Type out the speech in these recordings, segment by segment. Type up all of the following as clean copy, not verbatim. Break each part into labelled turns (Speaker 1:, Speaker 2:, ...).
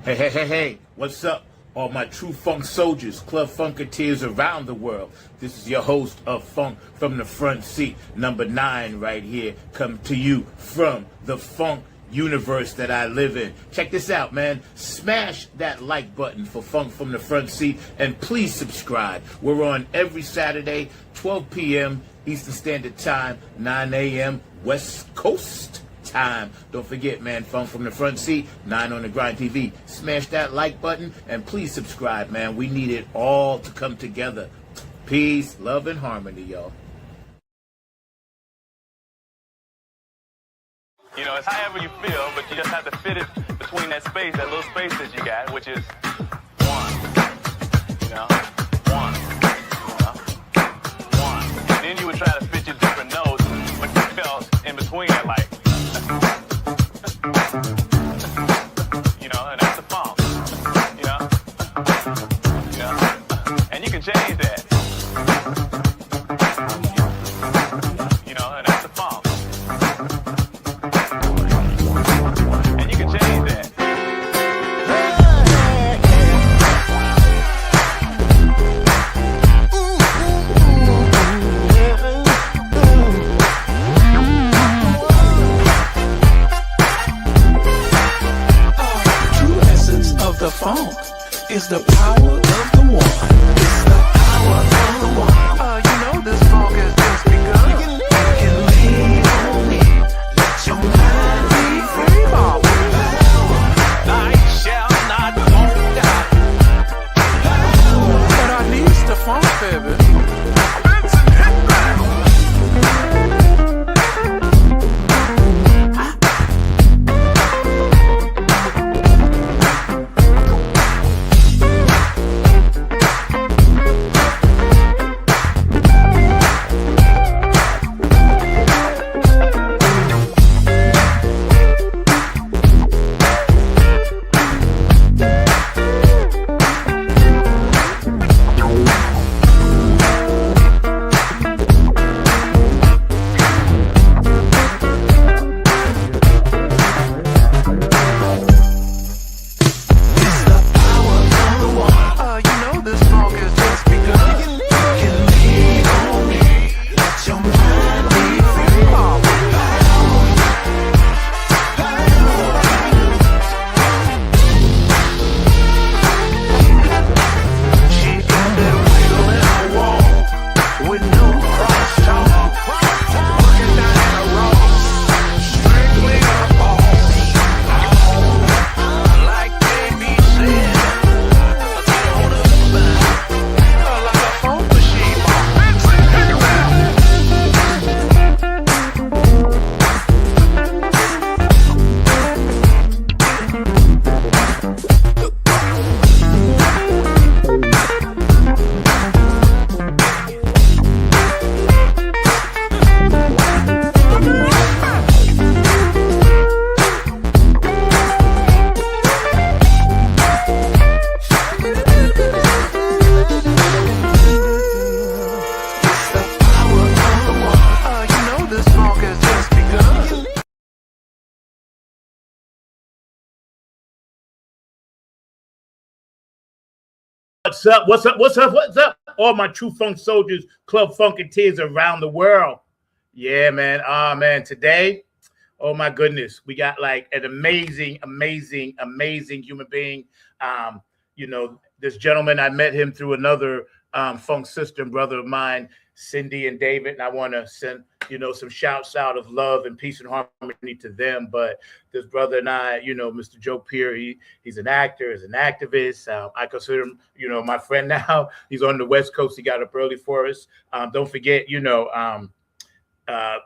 Speaker 1: Hey, hey, hey, hey, what's up? All my true funk soldiers, club funketeers around the world. This is your host of Funk from the Front Seat, number 9 right here, come to you from the funk universe that I live in. Check this out, man. Smash that like button for Funk from the Front Seat, and please subscribe. We're on every Saturday, 12 p.m. Eastern Standard Time, 9 a.m. West Coast time. Don't forget, man, Funk from the Front Seat, 9 on the Grind TV. Smash that like button and please subscribe, man. We need it all to come together. Peace, love, and harmony, y'all.
Speaker 2: You know, it's however you feel, but you just have to fit it between that space, that little space that you got, which is one. You know? One. You know? One. And then you would try to fit your different notes, but you felt in between it like, you know, and that's the funk. You know? You know? And you can change that. You know, and that's the funk. And you can change that.
Speaker 3: The funk is the power of the one. It's the power of the one. You know this funk has just begun. You can lean on it. Let your mind be free, Bob. Night shall not won't die. But I need the funk, baby. Benson, hit back.
Speaker 1: What's up? What's up? What's up? What's up? All my true funk soldiers, club funketeers around the world. Yeah, man. Man, today, oh my goodness, we got like an amazing human being. You know, this gentleman, I met him through another funk sister and brother of mine, Cindy and David, and I want to send, you know, some shouts out of love and peace and harmony to them. But this brother and I, you know, Mr. Joe Peer, he's an actor, he's an activist. I consider him, you know, my friend now. He's on the West Coast. He got up early for us. Don't forget, you know,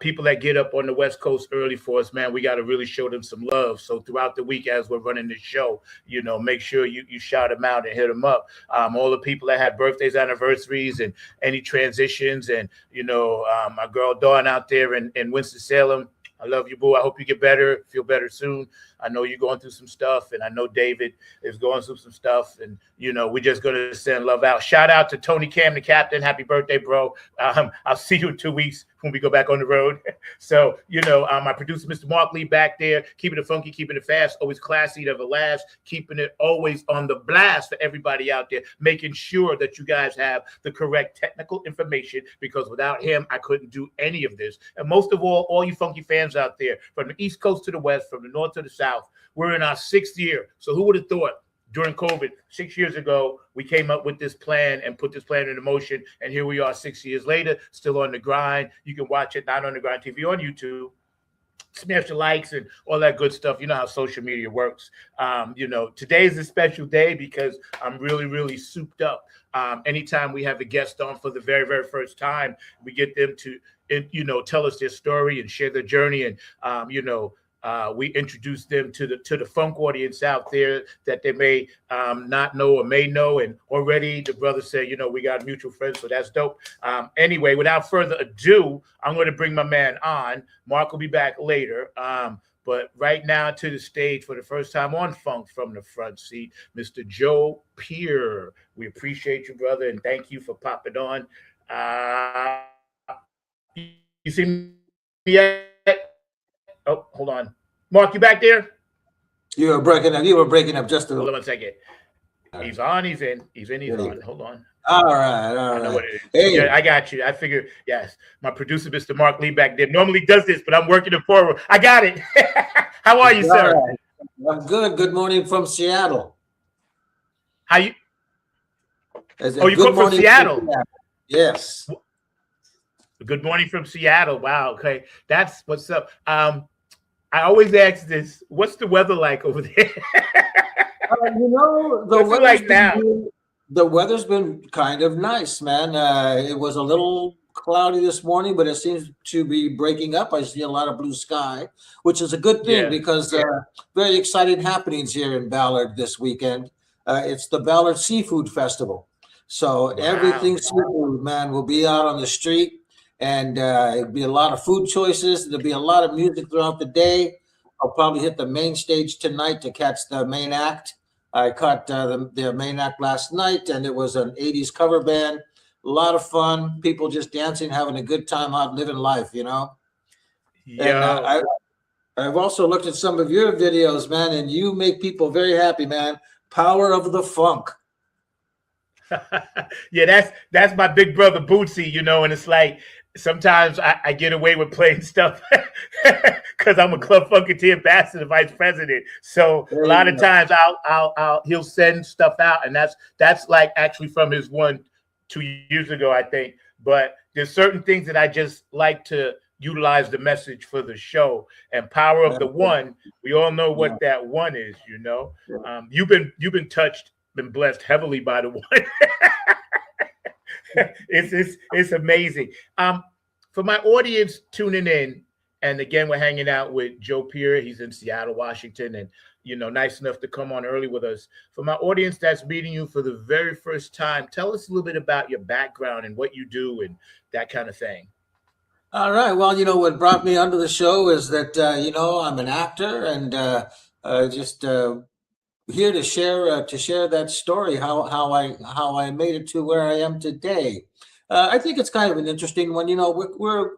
Speaker 1: people that get up on the West Coast early for us, man, we got to really show them some love. So throughout the week, as we're running this show, you know, make sure you shout them out and hit them up. All the people that had birthdays, anniversaries, and any transitions, and, you know, my girl Dawn out there in Winston-Salem. I love you, boo. I hope you get better, feel better soon. I know you're going through some stuff, and I know David is going through some stuff, and we're just gonna send love out. Shout out to Tony Cam, the captain. Happy birthday, bro. I'll see you in 2 weeks when we go back on the road. So, my producer, Mr. Mark Lee, back there, keeping it funky, keeping it fast, always classy, never last, keeping it always on the blast for everybody out there, making sure that you guys have the correct technical information, because without him, I couldn't do any of this. And most of all you funky fans out there, from the East Coast to the West, from the North to the South, we're in our 6th year. So who would have thought? During COVID, 6 years ago, we came up with this plan and put this plan into motion. And here we are 6 years later, still on the grind. You can watch it, Not on the Grind TV, on YouTube. Smash the likes and all that good stuff. You know how social media works. Today is a special day because I'm really, really souped up. Anytime we have a guest on for the very, very first time, we get them to, tell us their story and share their journey. And, we introduce them to the funk audience out there that they may not know or may know. And already the brother said, we got mutual friends, so that's dope. Anyway, without further ado, I'm going to bring my man on. Mark will be back later. But right now to the stage for the first time on Funk from the Front Seat, Mr. Joe Peer. We appreciate you, brother, and thank you for popping on. You see me yet? Oh, hold on. Mark, you back there?
Speaker 4: You were breaking up just a little.
Speaker 1: Hold on 1 second. He's on, he's in. He's on. Hold on.
Speaker 4: All right.
Speaker 1: I know what it is. Hey. Yeah, I got you. I figured, yes. My producer, Mr. Mark Lee, back there, normally does this, but I'm working it forward. I got it. How are you, sir?
Speaker 4: Right. I'm good. Good morning from Seattle.
Speaker 1: How you? You come from Seattle?
Speaker 4: Yes.
Speaker 1: Good morning from Seattle. Wow. Okay. That's what's up. I always ask this, what's the weather like over there?
Speaker 4: The weather's been kind of nice, man. It was a little cloudy this morning, but it seems to be breaking up. I see a lot of blue sky, which is a good thing because very exciting happenings here in Ballard this weekend. It's the Ballard Seafood Festival. So everything seafood, man, will be out on the street. And it'll be a lot of food choices. There'll be a lot of music throughout the day. I'll probably hit the main stage tonight to catch the main act. I caught the main act last night, and it was an 80s cover band. A lot of fun. People just dancing, having a good time out, living life,
Speaker 1: Yeah.
Speaker 4: And I've also looked at some of your videos, man, and you make people very happy, man. Power of the funk.
Speaker 1: Yeah, that's my big brother Bootsy, and it's like, sometimes I get away with playing stuff because I'm a Club Funketeer ambassador, vice president. So a lot of times he'll send stuff out, and that's like actually from his 2 years ago, I think. But there's certain things that I just like to utilize the message for the show. And Power of the One, we all know what that one is. You've been touched, been blessed heavily by the one. It's amazing. For my audience tuning in, and again, we're hanging out with Joe Peer. He's in Seattle, Washington, and nice enough to come on early with us. For my audience that's meeting you for the very first time, tell us a little bit about your background and what you do and that kind of thing.
Speaker 4: All right. Well, what brought me onto the show is that I'm an actor and just here to share that story, how I made it to where I am today. I think it's kind of an interesting one. We're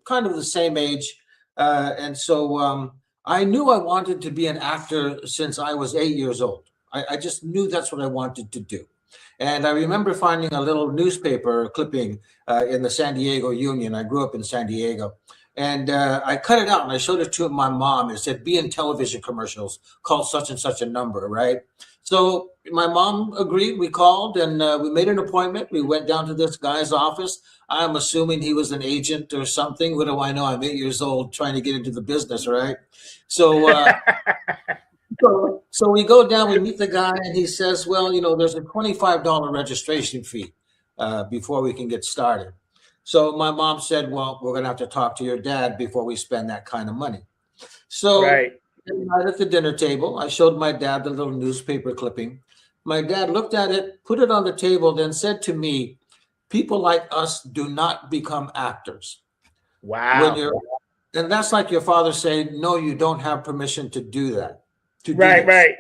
Speaker 4: kind of the same age, and so I knew I wanted to be an actor since I was 8 years old. I just knew that's what I wanted to do. And I remember finding a little newspaper clipping in the San Diego Union. I grew up in San Diego. And I cut it out and I showed it to my mom. It said, be in television commercials, call such and such a number, right? So my mom agreed. We called and we made an appointment. We went down to this guy's office. I'm assuming he was an agent or something. What do I know? I'm 8 years old trying to get into the business, right? So so we go down, we meet the guy, and he says, well, there's a $25 registration fee before we can get started. So my mom said, well, we're going to have to talk to your dad before we spend that kind of money. So right at the dinner table, I showed my dad the little newspaper clipping. My dad looked at it, put it on the table, then said to me, people like us do not become actors.
Speaker 1: Wow.
Speaker 4: And that's like your father saying, no, you don't have permission to do that. to do
Speaker 1: Right,
Speaker 4: this.
Speaker 1: right.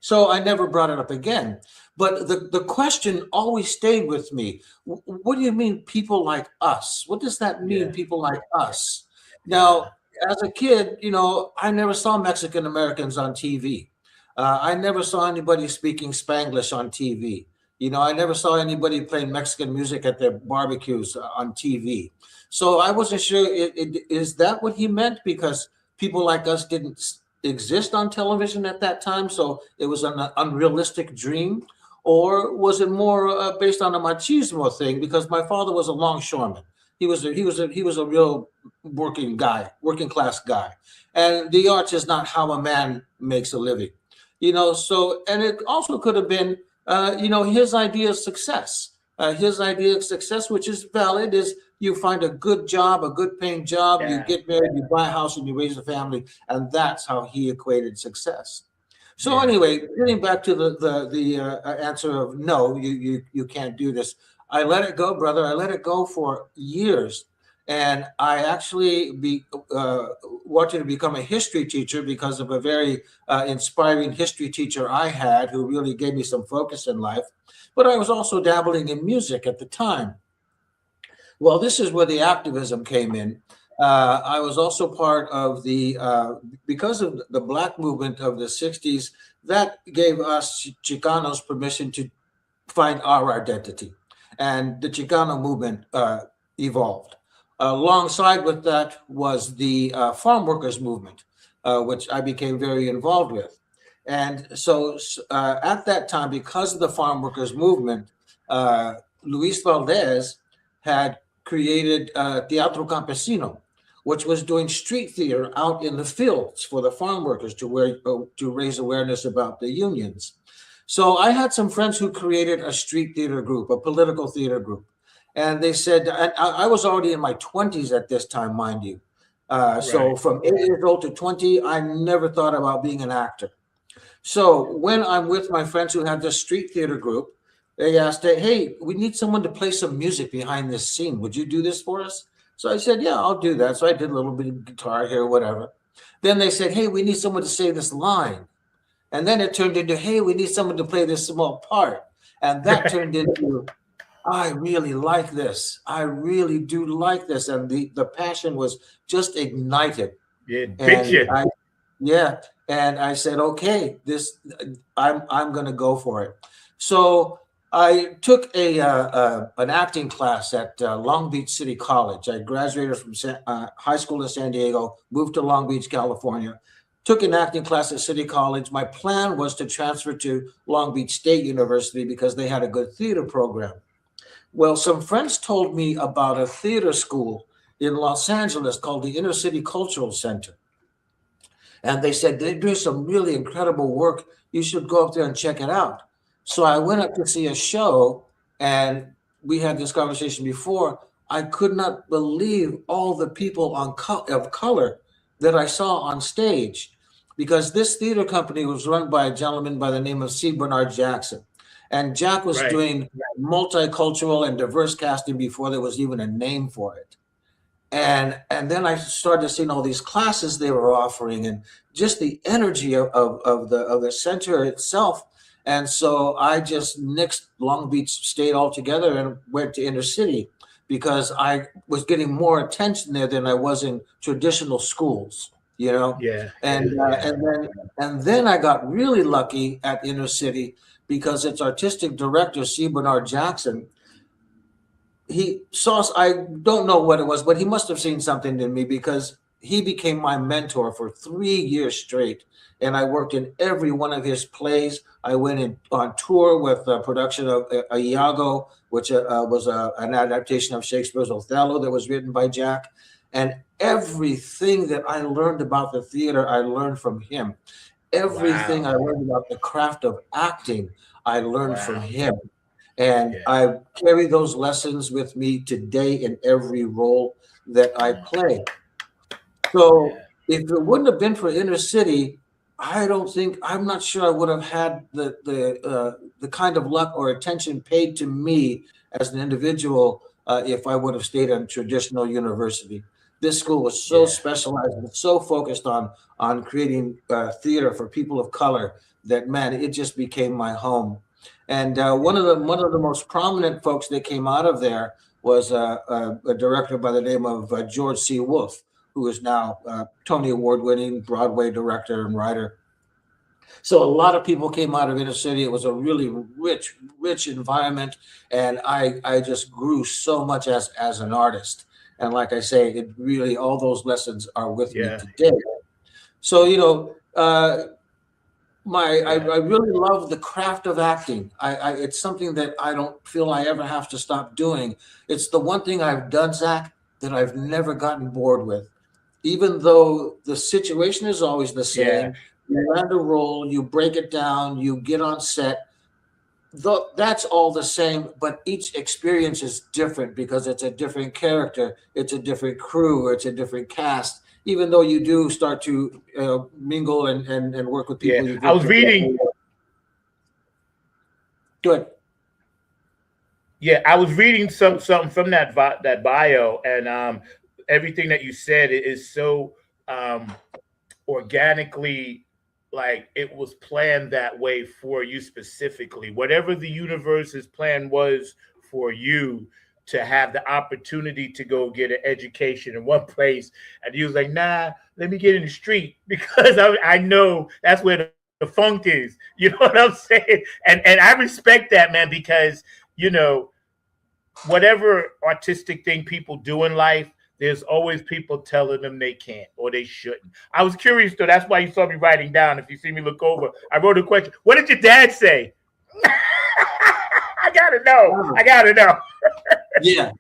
Speaker 4: So I never brought it up again. But the question always stayed with me. What do you mean, people like us? What does that mean,
Speaker 1: Yeah.
Speaker 4: people like us?
Speaker 1: Yeah.
Speaker 4: Now, as a kid, I never saw Mexican Americans on TV. I never saw anybody speaking Spanglish on TV. I never saw anybody playing Mexican music at their barbecues on TV. So I wasn't sure, is that what he meant? Because people like us didn't exist on television at that time, so it was an unrealistic dream, or was it more based on a machismo thing? Because my father was a longshoreman. He was a real working guy, working class guy, and the arts is not how a man makes a living. So, and it also could have been, his idea of success. His idea of success, which is valid, is you find a good job, a good paying job, you
Speaker 1: Yeah.
Speaker 4: get married, you buy a house, and you raise a family, and that's how he equated success. So
Speaker 1: Yeah.
Speaker 4: anyway, getting back to the answer of no, you can't do this. I let it go, brother. I let it go for years, and I actually wanted to become a history teacher because of a very inspiring history teacher I had, who really gave me some focus in life. But I was also dabbling in music at the time. Well, this is where the activism came in. I was also part of because of the Black movement of the 60s, that gave us Chicanos permission to find our identity. And the Chicano movement evolved. Alongside with that was the farm workers movement, which I became very involved with. And so at that time, because of the farm workers movement, Luis Valdez had created Teatro Campesino, which was doing street theater out in the fields for the farm workers to raise awareness about the unions. So I had some friends who created a street theater group, a political theater group. And they said, and I was already in my 20s at this time, mind you. So
Speaker 1: Right.
Speaker 4: from 8 years old to 20, I never thought about being an actor. So when I'm with my friends who had this street theater group, they asked, hey, we need someone to play some music behind this scene. Would you do this for us? So I said, yeah, I'll do that. So I did a little bit of guitar here, whatever. Then they said, hey, we need someone to say this line. And then it turned into, hey, we need someone to play this small part. And that turned into, I really like this. I really do like this. And the passion was just ignited.
Speaker 1: Yeah.
Speaker 4: And
Speaker 1: Picture.
Speaker 4: and I said, okay, I'm going to go for it. So I took an acting class at Long Beach City College. I graduated from high school in San Diego, moved to Long Beach, California, took an acting class at City College. My plan was to transfer to Long Beach State University because they had a good theater program. Well, some friends told me about a theater school in Los Angeles called the Inner City Cultural Center. And they said, they do some really incredible work. You should go up there and check it out. So I went up to see a show, and we had this conversation before. I could not believe all the people of color that I saw on stage, because this theater company was run by a gentleman by the name of C. Bernard Jackson. And Jack was
Speaker 1: Right.
Speaker 4: doing multicultural and diverse casting before there was even a name for it. And then I started seeing all these classes they were offering, and just the energy of the center itself. And so I just nixed Long Beach State altogether and went to inner city, because I was getting more attention there than I was in traditional schools,
Speaker 1: Yeah.
Speaker 4: And and then I got really lucky at inner city, because its artistic director, C. Bernard Jackson, he saw, I don't know what it was, but he must have seen something in me, because he became my mentor for 3 years straight. And I worked in every one of his plays. I went on tour with the production of Iago, which was an adaptation of Shakespeare's Othello that was written by Jack. And everything that I learned about the theater, I learned from him. Everything I learned about the craft of acting, I learned from him. And I carry those lessons with me today in every role that I play. So if it wouldn't have been for inner city, I'm not sure I would have had the kind of luck or attention paid to me as an individual if I would have stayed at a traditional university. This school was so specialized and so focused on creating theater for people of color that, man, it just became my home. And one of the most prominent folks that came out of there was a director by the name of George C. Wolfe, who is now Tony Award-winning Broadway director and writer. So a lot of people came out of inner city. It was a really rich environment, and I just grew so much as an artist. And like I say, it really, all those lessons are with me today. So I really love the craft of acting. It's something that I don't feel I ever have to stop doing. It's the one thing I've done, Zach, that I've never gotten bored with. Even though the situation is always the same, you land a role, you break it down, you get on set. That's all the same, but each experience is different because it's a different character, it's a different crew, it's a different cast. Even though you do start to mingle and work with people.
Speaker 1: I was reading.
Speaker 4: Good.
Speaker 1: Yeah, I was reading something from that bio, and everything that you said is so organically, like it was planned that way for you specifically. Whatever the universe's plan was for you, to have the opportunity to go get an education in one place, and he was like, "Nah, let me get in the street because I know that's where the funk is." You know what I'm saying? And I respect that, man, because whatever artistic thing people do in life, there's always people telling them they can't or they shouldn't. I was curious though. That's why you saw me writing down. If you see me look over, I wrote a question. What did your dad say? I gotta know. I gotta know.
Speaker 4: Yeah.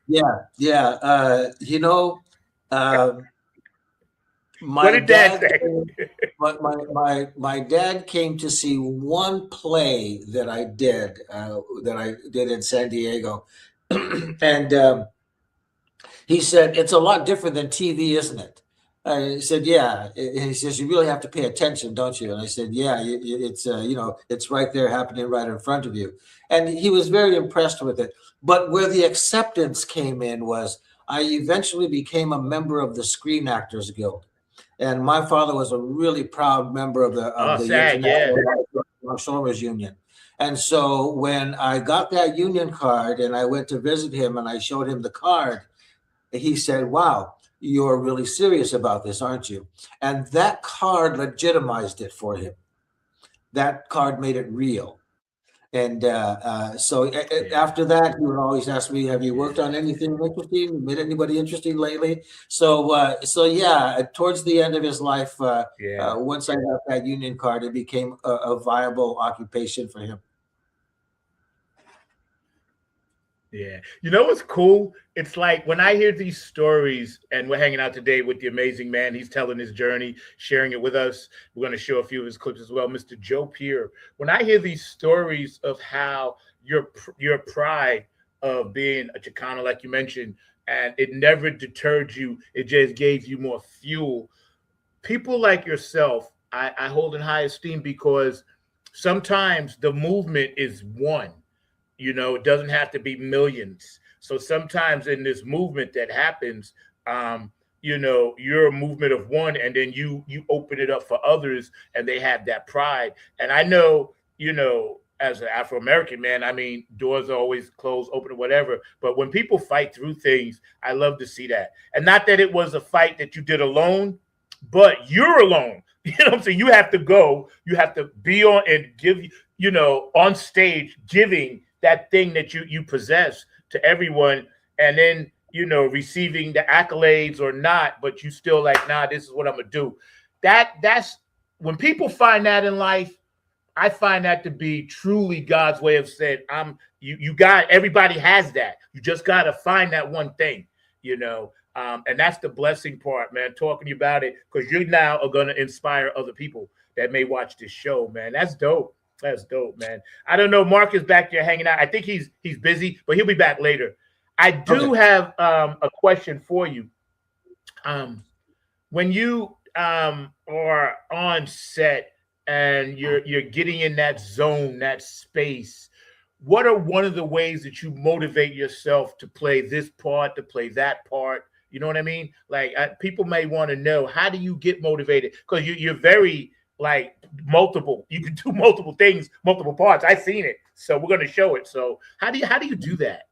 Speaker 4: My
Speaker 1: what did dad say?
Speaker 4: My dad came to see one play that I did in San Diego, and he said, "It's a lot different than TV, isn't it?" I said, "Yeah." And he says, "You really have to pay attention, don't you?" And I said, "Yeah, it's it's right there happening right in front of you." And he was very impressed with it. But where the acceptance came in was I eventually became a member of the Screen Actors Guild. And my father was a really proud member of the International Performers Union. And so when I got that union card and I went to visit him and I showed him the card, he said, "Wow, you're really serious about this, aren't you?" And that card legitimized it for him. That card made it real. And after that, he would always ask me, "Have you worked on anything interesting? Met anybody interesting lately?" So towards the end of his life, once I got that union card, it became a viable occupation for him.
Speaker 1: Yeah. You know what's cool? It's like when I hear these stories, and we're hanging out today with the amazing man. He's telling his journey, sharing it with us. We're going to show a few of his clips as well, Mr. Joe Peer. When I hear these stories of how your pride of being a Chicano, like you mentioned, and it never deterred you, it just gave you more fuel. People like yourself, I hold in high esteem because sometimes the movement is one. It doesn't have to be millions. So sometimes in this movement that happens, you're a movement of one, and then you open it up for others, and they have that pride. And I know, as an Afro-American man, I mean, doors are always closed, open, or whatever. But when people fight through things, I love to see that. And not that it was a fight that you did alone, but you're alone. You know what I'm saying? You have to go. You have to be on and give, on stage, giving that thing that you possess to everyone, and then receiving the accolades or not, but you still like, nah, this is what I'm gonna do. That's when people find that in life. I find that to be truly God's way of saying, everybody has that. You just gotta find that one thing, and that's the blessing part, man. Talking about it because you now are gonna inspire other people that may watch this show, man. That's dope. That's dope, man. I don't know. Mark is back there hanging out. I think he's busy, but he'll be back later. I do have a question for you. When you are on set and you're getting in that zone, that space, what are one of the ways that you motivate yourself to play this part, to play that part? You know what I mean? Like people may want to know, how do you get motivated? Because you're very like multiple. You can do multiple things, multiple parts. I've seen it, so we're going to show it. So how do you do that?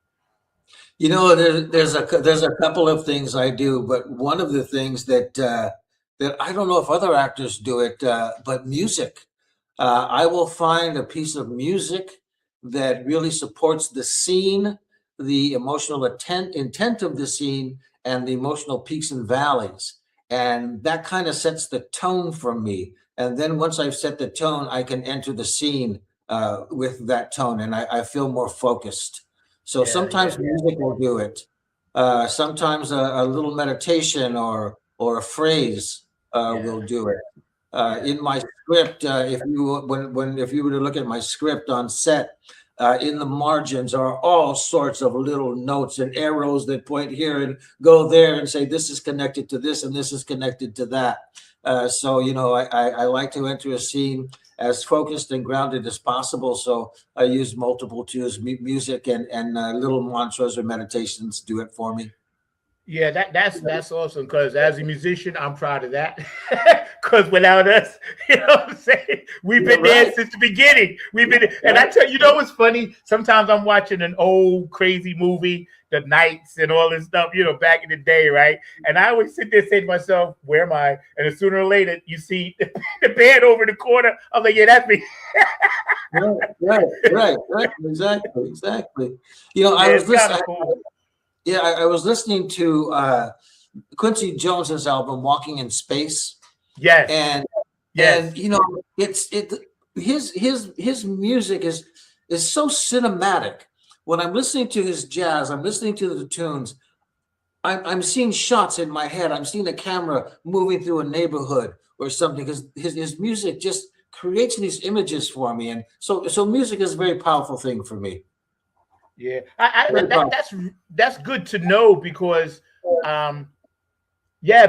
Speaker 4: You know, there's a couple of things I do, but one of the things that I don't know if other actors do it, but music. I will find a piece of music that really supports the scene, the emotional intent of the scene, and the emotional peaks and valleys, and that kind of sets the tone for me. And then once I've set the tone, I can enter the scene with that tone, and I feel more focused. So sometimes music will do it. Sometimes a little meditation or a phrase will do it. In my script, if you were to look at my script on set, in the margins are all sorts of little notes and arrows that point here and go there and say this is connected to this and this is connected to that. So you know, I like to enter a scene as focused and grounded as possible. So I use multiple tools, music and little mantras or meditations do it for me.
Speaker 1: Yeah, that's awesome. Because as a musician, I'm proud of that. Because without us, you know what I'm saying, we've been there since the beginning. We've been, and I tell you, what's funny? Sometimes I'm watching an old crazy movie, The Knights and all this stuff, you know, back in the day, right? And I always sit there saying to myself, "Where am I?" And then sooner or later, you see the band over the corner. I'm like, "Yeah, that's me."
Speaker 4: Right, exactly. You know, I was listening. Yeah, I was listening to Quincy Jones's album "Walking in Space."
Speaker 1: Yes,
Speaker 4: and you know, his music is so cinematic. When I'm listening to his jazz, I'm listening to the tunes. I'm seeing shots in my head. I'm seeing a camera moving through a neighborhood or something, because his music just creates these images for me, and so music is a very powerful thing for me.
Speaker 1: Yeah, that's good to know, because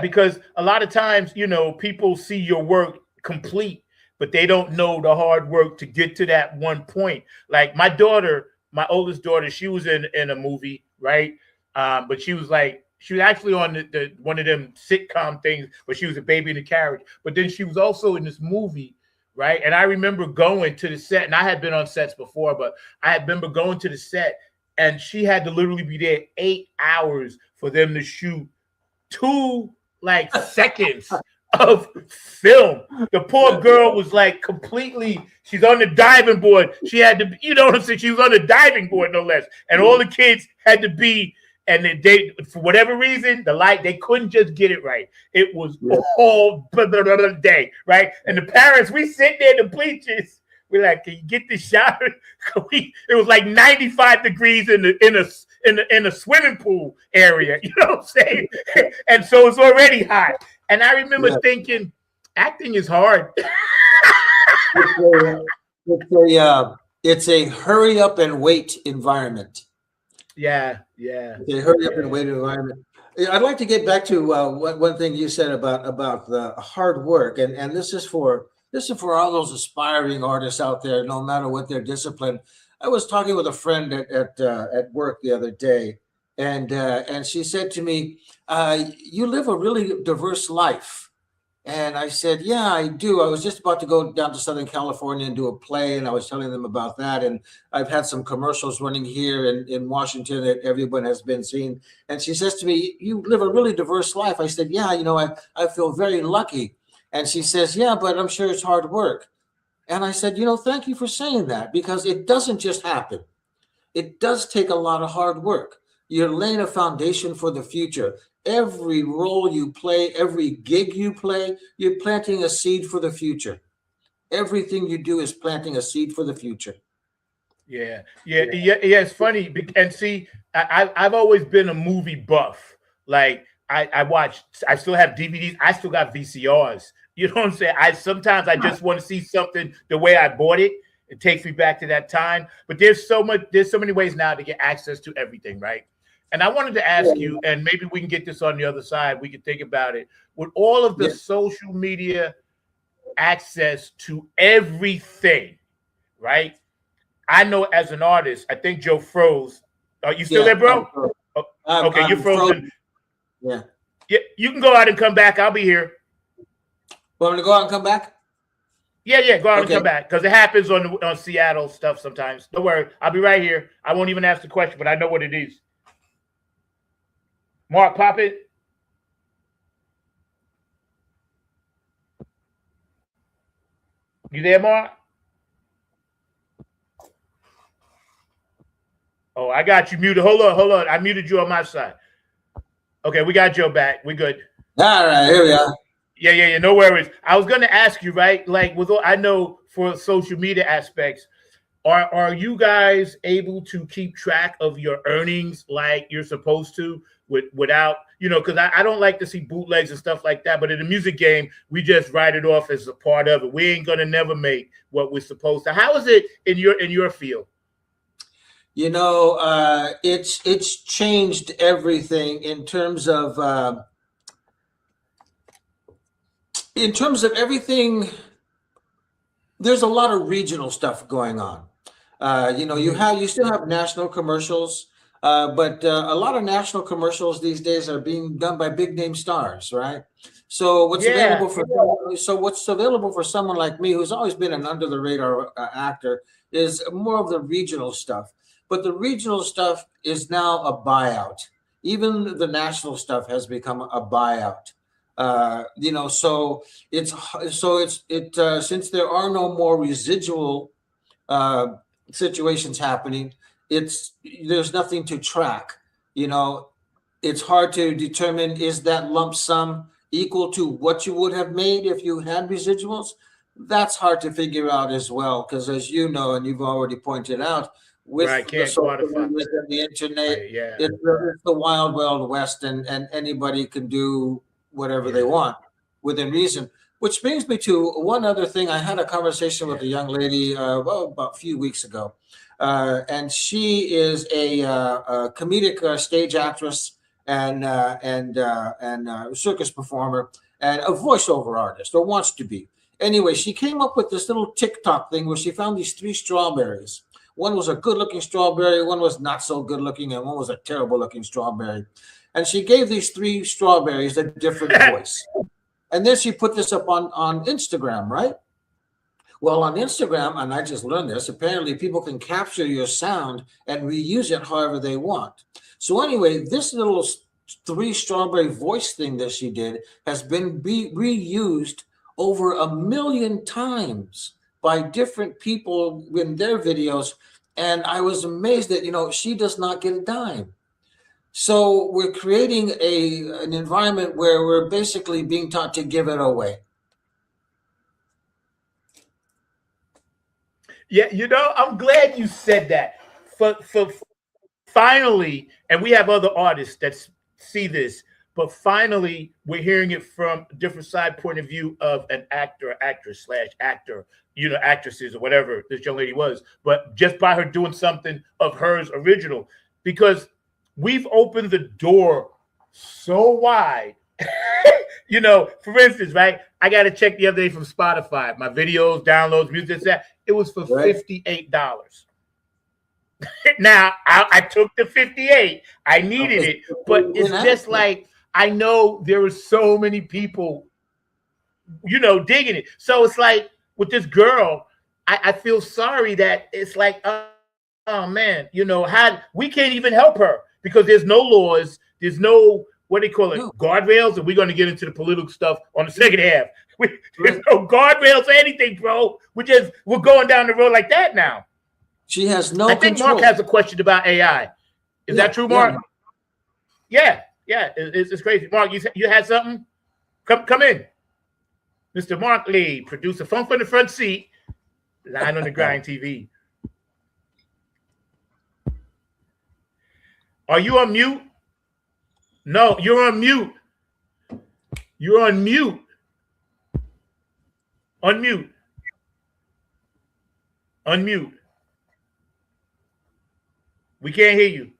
Speaker 1: because a lot of times, you know, people see your work complete, but they don't know the hard work to get to that one point. Like my daughter, my oldest daughter, she was in a movie, right? But she was actually on the one of them sitcom things, but she was a baby in a carriage. But then she was also in this movie, right? And I remember going to the set, and I had been on sets before, but I remember going to the set, and she had to literally be there 8 hours for them to shoot 2 seconds of film. The poor girl was like completely, she's on the diving board. She had to, you know what I'm saying? She was on the diving board, no less. And all the kids had to be, and they for whatever reason, they couldn't just get it right. It was all day, right? And the parents, we sit there in the bleachers. We're like, can you get this shot? It was like 95 degrees in a swimming pool area. You know what I'm saying? And so it's already hot. And I remember thinking, acting is hard.
Speaker 4: It's a hurry up and wait environment.
Speaker 1: Yeah.
Speaker 4: It's a hurry up and wait environment. I'd like to get back to one thing you said about the hard work, and this is for all those aspiring artists out there, no matter what their discipline. I was talking with a friend at work the other day, and she said to me, "You live a really diverse life." And I said, "Yeah, I do. I was just about to go down to Southern California and do a play, and I was telling them about that. And I've had some commercials running here in Washington that everyone has been seeing." And she says to me, "You live a really diverse life." I said, "Yeah, you know, I feel very lucky." And she says, "Yeah, but I'm sure it's hard work." And I said, "You know, thank you for saying that, because it doesn't just happen. It does take a lot of hard work. You're laying a foundation for the future. Every role you play, every gig you play, you're planting a seed for the future. Everything you do is planting a seed for the future."
Speaker 1: Yeah. It's funny. And see, I've always been a movie buff. Like I still have DVDs. I still got VCRs. You know what I'm saying? Sometimes I just want to see something the way I bought it. It takes me back to that time. But there's so many ways now to get access to everything, right? And I wanted to ask you, and maybe we can get this on the other side, we can think about it. With all of the social media access to everything, right? I know as an artist, I think Joe froze. Are you still there, bro? Okay, you're frozen.
Speaker 4: Yeah.
Speaker 1: Yeah, you can go out and come back. I'll be here.
Speaker 4: Want me to go out and come back?
Speaker 1: Yeah, go out and
Speaker 4: Okay.
Speaker 1: come back because it happens on Seattle stuff sometimes. Don't worry, I'll be right here. I won't even ask the question, but I know what it is. Mark, pop it. You there, Mark? Oh, I got you muted. Hold on. I muted you on my side. Okay, we got Joe back. We good.
Speaker 4: All right, here we are.
Speaker 1: Yeah. No worries. I was going to ask you, right? Like, I know for social media aspects, are you guys able to keep track of your earnings like you're supposed to without, because I don't like to see bootlegs and stuff like that. But in the music game, we just write it off as a part of it. We ain't gonna never make what we're supposed to. How is it in your field?
Speaker 4: It's changed everything in terms of everything. There's a lot of regional stuff going on. You still have national commercials, but a lot of national commercials these days are being done by big name stars, right? So what's available for someone like me, who's always been an under the radar actor, is more of the regional stuff. But the regional stuff is now a buyout. Even the national stuff has become a buyout. So since there are no more residual situations happening, there's nothing to track. It's hard to determine, is that lump sum equal to what you would have made if you had residuals? That's hard to figure out as well, because as you know, and you've already pointed out, with the social media and the internet, it's the wild, wild west, and anybody can do whatever they want within reason. Which brings me to one other thing. I had a conversation with a young lady about a few weeks ago, and she is a comedic stage actress and circus performer and a voiceover artist, or wants to be. Anyway, she came up with this little TikTok thing where she found these 3 strawberries. One was a good-looking strawberry, one was not so good-looking, and one was a terrible-looking strawberry. And she gave these 3 strawberries a different voice. And then she put this up on Instagram, right? Well, on Instagram, and I just learned this, apparently people can capture your sound and reuse it however they want. So anyway, this little 3 strawberry voice thing that she did has been reused over 1 million times by different people in their videos. And I was amazed that, she does not get a dime. So we're creating an environment where we're basically being taught to give it away.
Speaker 1: Yeah, I'm glad you said that. For finally, and we have other artists that see this, but finally we're hearing it from a different side point of view of an actor, actress / actor, actresses or whatever this young lady was, but just by her doing something of hers original, because we've opened the door so wide. For instance, right? I got to check the other day from Spotify, my videos, downloads, music, that. It was for $58. Now, I took the 58. I needed it, but it's just like, I know there were so many people, digging it. So it's like with this girl, I feel sorry that it's like, oh man, how we can't even help her because there's no laws, there's no, what do they call it, guardrails, and we're going to get into the political stuff on the second half. There's no guardrails or anything, bro. We're going down the road like that now.
Speaker 4: She has no
Speaker 1: I think
Speaker 4: control.
Speaker 1: Mark has a question about AI. Is that true, Mark? Yeah. It's crazy. Mark, you had something? Come in. Mr. Mark Lee, producer, phone from the front seat, Line on the Grind TV. Are you on mute? No, you're on mute. You're on mute. Unmute. Unmute. We can't hear you.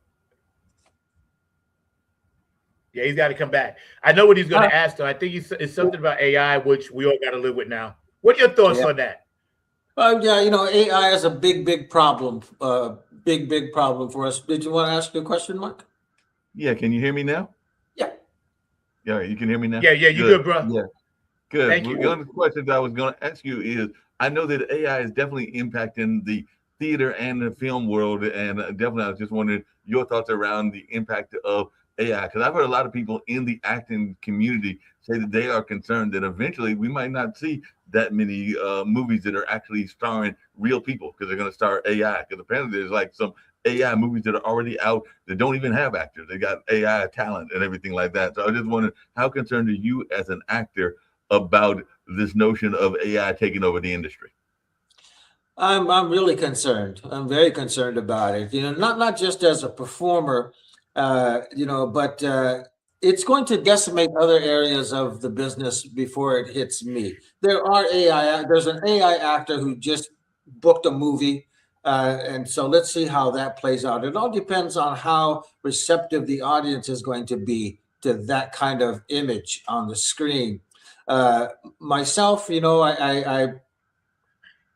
Speaker 1: Yeah, he's got to come back. I know what he's going to ask, though. I think it's something about AI, which we all got to live with now. What are your thoughts on that?
Speaker 4: AI is a big problem. Big problem for us. Did you want to ask a question, Mark?
Speaker 5: Yeah, can you hear me now?
Speaker 4: Yeah.
Speaker 5: Yeah, you can hear me now?
Speaker 1: Yeah, you good, bro.
Speaker 5: Yeah, good.
Speaker 1: Thank
Speaker 5: Well,
Speaker 1: you.
Speaker 5: the other question that I was going to ask you is, I know that AI is definitely impacting the theater and the film world, and definitely I was just wondering your thoughts around the impact of AI, because I've heard a lot of people in the acting community say that they are concerned that eventually we might not see that many movies that are actually starring real people because they're going to star AI. Because apparently there's like some AI movies that are already out that don't even have actors. They got AI talent and everything like that. So I just wondering, how concerned are you as an actor about this notion of AI taking over the industry?
Speaker 4: I'm really concerned. I'm very concerned about it. Not just as a performer, but it's going to decimate other areas of the business before it hits me. There's an AI actor who just booked a movie, and so let's see how that plays out. It all depends on how receptive the audience is going to be to that kind of image on the screen. Uh, Myself, I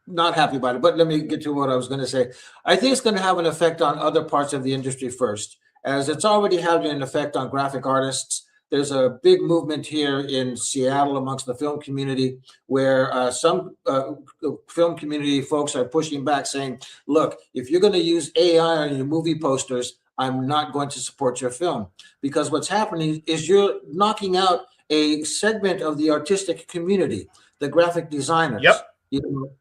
Speaker 4: not happy about it. But let me get to what I was going to say. I think it's going to have an effect on other parts of the industry first, as it's already having an effect on graphic artists. There's a big movement here in Seattle amongst the film community where some film community folks are pushing back saying, look, if you're going to use AI on your movie posters, I'm not going to support your film. Because what's happening is you're knocking out a segment of the artistic community, the graphic designers.
Speaker 1: Yep.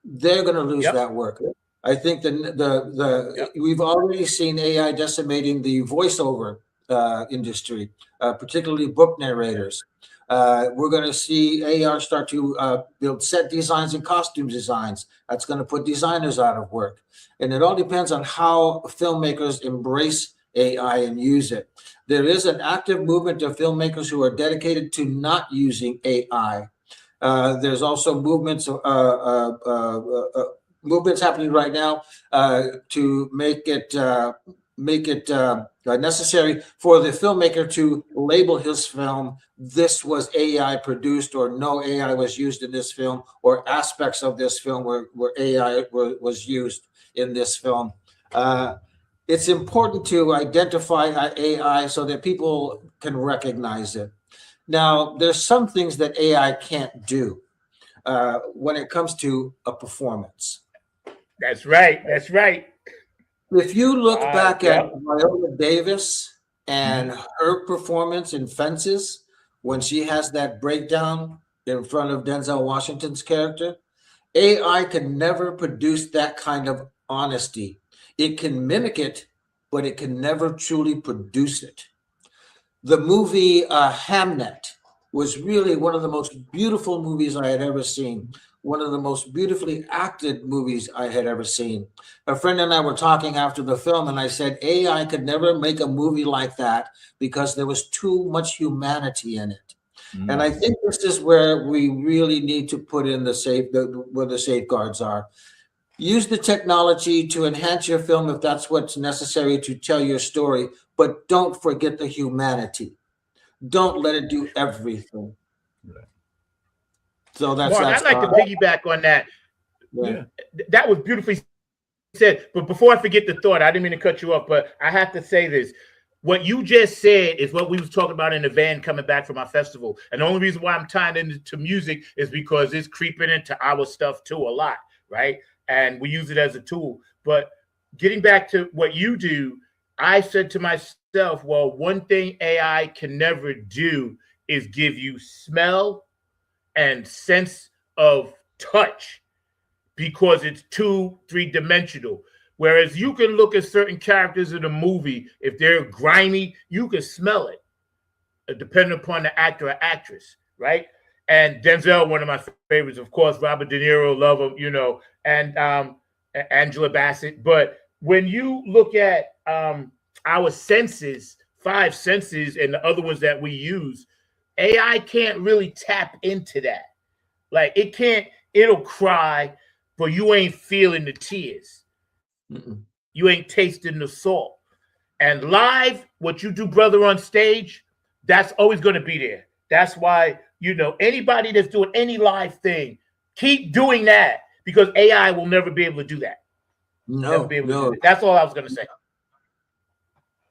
Speaker 4: They're going to lose
Speaker 1: Yep.
Speaker 4: that work. I think
Speaker 1: Yep.
Speaker 4: we've already seen AI decimating the voiceover industry, particularly book narrators. We're going to see AI start to build set designs and costume designs. That's going to put designers out of work, and it all depends on how filmmakers embrace AI and use it. There is an active movement of filmmakers who are dedicated to not using AI. There's also movements happening right now to make it necessary for the filmmaker to label his film, this was AI produced, or no AI was used in this film, or aspects of this film where AI was used in this film. It's important to identify AI so that people can recognize it. Now, there's some things that AI can't do when it comes to a performance.
Speaker 1: That's right. That's right.
Speaker 4: If you look back at
Speaker 1: Yep.
Speaker 4: Viola Davis and
Speaker 5: Mhm.
Speaker 4: her performance in Fences, when she has that breakdown in front of Denzel Washington's character, AI can never produce that kind of honesty. It can mimic it, but it can never truly produce it. The movie Hamnet was really one of the most beautiful movies I had ever seen, one of the most beautifully acted movies I had ever seen. A friend and I were talking after the film, and I said, AI could never make a movie like that because there was too much humanity in it. And I
Speaker 5: Mm.
Speaker 4: think this is where we really need to put in where the safeguards are. Use the technology to enhance your film if that's what's necessary to tell your story, but don't forget the humanity. Don't let it do everything.
Speaker 5: Right.
Speaker 4: So
Speaker 1: Mark,
Speaker 4: that's
Speaker 1: I'd like to piggyback on that.
Speaker 4: yeah.
Speaker 5: Yeah.
Speaker 1: That was beautifully said. But before I forget the thought, I didn't mean to cut you off, but I have to say this. What you just said is what we was talking about in the van coming back from our festival. And the only reason why I'm tying into music is because it's creeping into our stuff too a lot, right? And we use it as a tool. But getting back to what you do, I said to myself, well, one thing AI can never do is give you smell and sense of touch because it's 2-3 dimensional. Whereas you can look at certain characters in a movie, if they're grimy, you can smell it, depending upon the actor or actress, right? And Denzel, one of my favorites, of course. Robert De Niro, love him, and Angela Bassett. But when you look at our senses, 5 senses, and the other ones that we use, AI can't really tap into that. Like it can't, it'll cry, but you ain't feeling the tears.
Speaker 4: Mm-mm.
Speaker 1: You ain't tasting the salt. And live, what you do, brother, on stage, that's always going to be there. That's why, anybody that's doing any live thing, keep doing that because AI will never be able to do that. Never be able to do that. That's all I was going to say.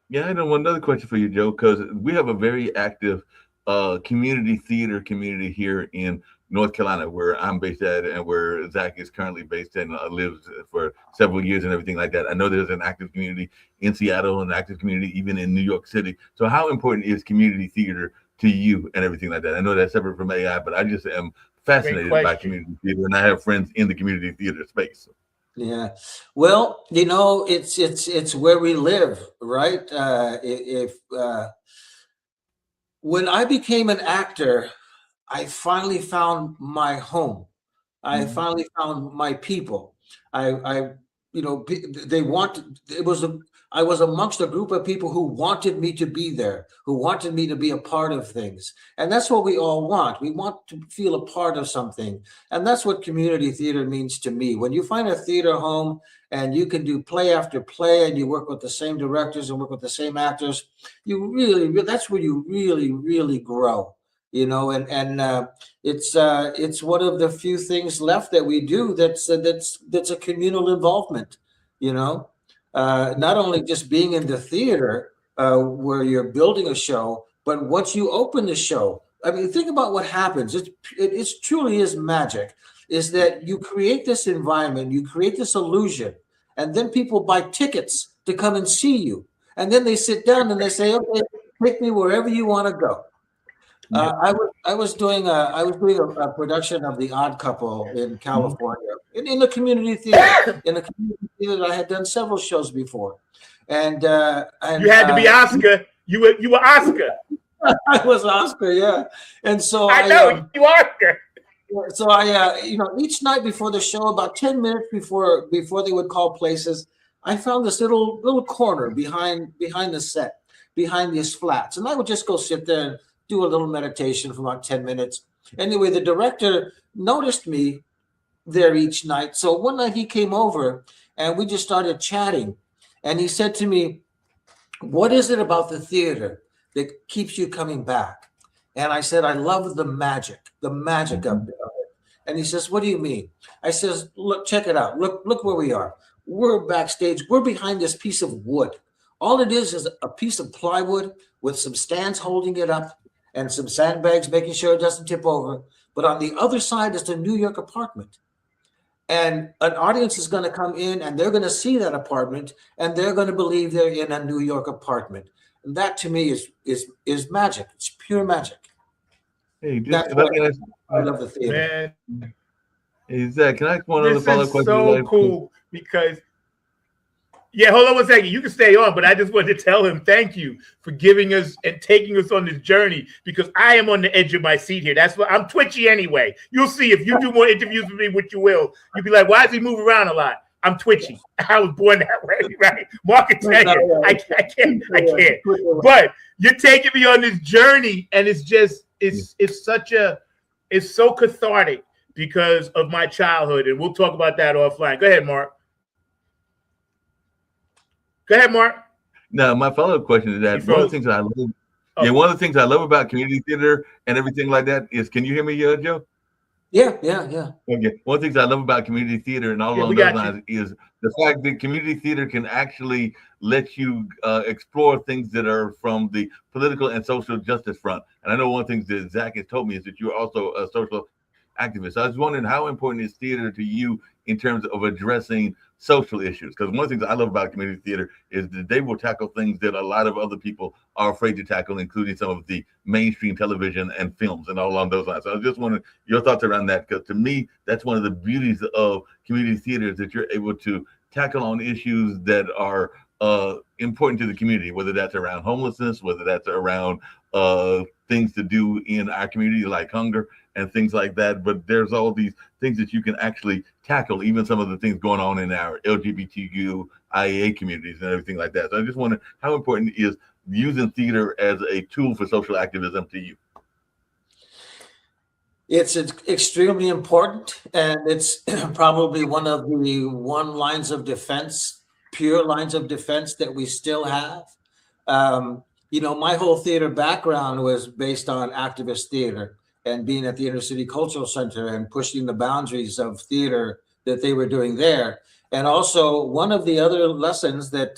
Speaker 5: Yeah, I know one other question for you, Joe, because we have a very active community theater community here in North Carolina, where I'm based at, and where Zach is currently based and lives for several years and everything like that. I know there's an active community in Seattle, an active community even in New York City. So how important is community theater to you and everything like that? I know that's separate from AI, but I just am fascinated by community theater, and I have friends in the community theater space.
Speaker 4: Yeah, well, it's where we live, right? If When I became an actor, I finally found my home. I finally found my people. I they wanted. I was amongst a group of people who wanted me to be there, who wanted me to be a part of things, and that's what we all want. We want to feel a part of something, and that's what community theater means to me. When you find a theater home and you can do play after play, and you work with the same directors and work with the same actors, that's where you really grow. It's one of the few things left that we do that's a communal involvement. Not only just being in the theater where you're building a show, but once you open the show, I mean, think about what happens. It truly is magic. Is that you create this environment, you create this illusion, and then people buy tickets to come and see you, and then they sit down and they say, "Okay, take me wherever you want to go." I was doing a production of The Odd Couple in California in the community theater. In the community theater, I had done several shows before, and
Speaker 1: you had to be Oscar. You were Oscar.
Speaker 4: I was Oscar, yeah. And so
Speaker 1: I know you Oscar.
Speaker 4: So I, each night before the show, about 10 minutes before they would call places, I found this little corner behind the set, behind these flats, and I would just go sit there and do a little meditation for about 10 minutes. Anyway, the director noticed me there each night. So one night he came over and we just started chatting. And he said to me, "What is it about the theater that keeps you coming back?" And I said, "I love the magic of it." And he says, "What do you mean?" I says, "Look, check it out. Look where we are. We're backstage. We're behind this piece of wood. All it is a piece of plywood with some stands holding it up and some sandbags making sure it doesn't tip over. But on the other side is the New York apartment. And an audience is going to come in and they're going to see that apartment and they're going to believe they're in a New York apartment." And that to me is magic. It's pure magic.
Speaker 5: Hey,
Speaker 4: That's why I love the theater.
Speaker 1: Man,
Speaker 5: hey, Zach, can I ask one other
Speaker 1: this
Speaker 5: follow-up
Speaker 1: is
Speaker 5: question?
Speaker 1: so cool because, yeah, hold on one second. You can stay on, but I just wanted to tell him thank you for giving us and taking us on this journey because I am on the edge of my seat here. That's why I'm twitchy anyway. You'll see if you do more interviews with me, which you will. You'll be like, "Why does he move around a lot?" I'm twitchy. I was born that way, right? Mark can tell you. I can't. But you're taking me on this journey, and it's so cathartic because of my childhood, and we'll talk about that offline. Go ahead, Mark. Go ahead, Mark.
Speaker 5: Now, my follow-up question is that one of the things that I love, one of the things I love about community theater and everything like that is, can you hear me, Joe?
Speaker 4: Yeah.
Speaker 5: Okay. One of the things I love about community theater and all along those lines is the fact that community theater can actually let you explore things that are from the political and social justice front. And I know one of the things that Zach has told me is that you're also a social activist. I was wondering, how important is theater to you in terms of addressing social issues? Because one of the things I love about community theater is that they will tackle things that a lot of other people are afraid to tackle, including some of the mainstream television and films and all along those lines. So I was just wondering your thoughts around that, because to me, that's one of the beauties of community theater, is that you're able to tackle on issues that are important to the community, whether that's around homelessness, whether that's around things to do in our community like hunger and things like that. But there's all these things that you can actually tackle, even some of the things going on in our LGBTQ, IAA communities and everything like that. So I just wonder, how important is using theater as a tool for social activism to you?
Speaker 4: It's extremely important, and it's probably one of the lines of defense, pure lines of defense that we still have. My whole theater background was based on activist theater and being at the Inner City Cultural Center and pushing the boundaries of theater that they were doing there. And also, one of the other lessons that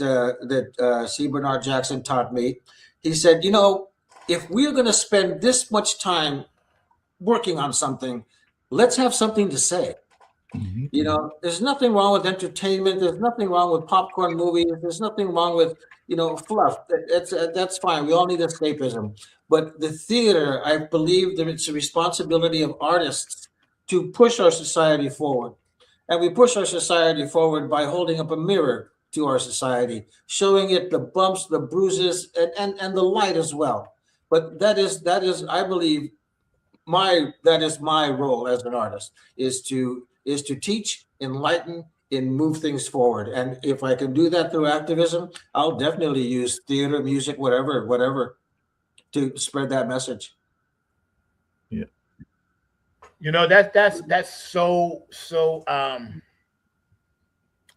Speaker 4: C. Bernard Jackson taught me, he said, if we're going to spend this much time working on something, let's have something to say. You know, there's nothing wrong with entertainment. There's nothing wrong with popcorn movies. There's nothing wrong with, fluff. That's fine. We all need escapism. But the theater, I believe that it's a responsibility of artists to push our society forward. And we push our society forward by holding up a mirror to our society, showing it the bumps, the bruises, and the light as well. But that is, I believe, that is my role as an artist, is to teach, enlighten, and move things forward. And if I can do that through activism, I'll definitely use theater, music, whatever, to spread that message.
Speaker 5: Yeah.
Speaker 1: That's so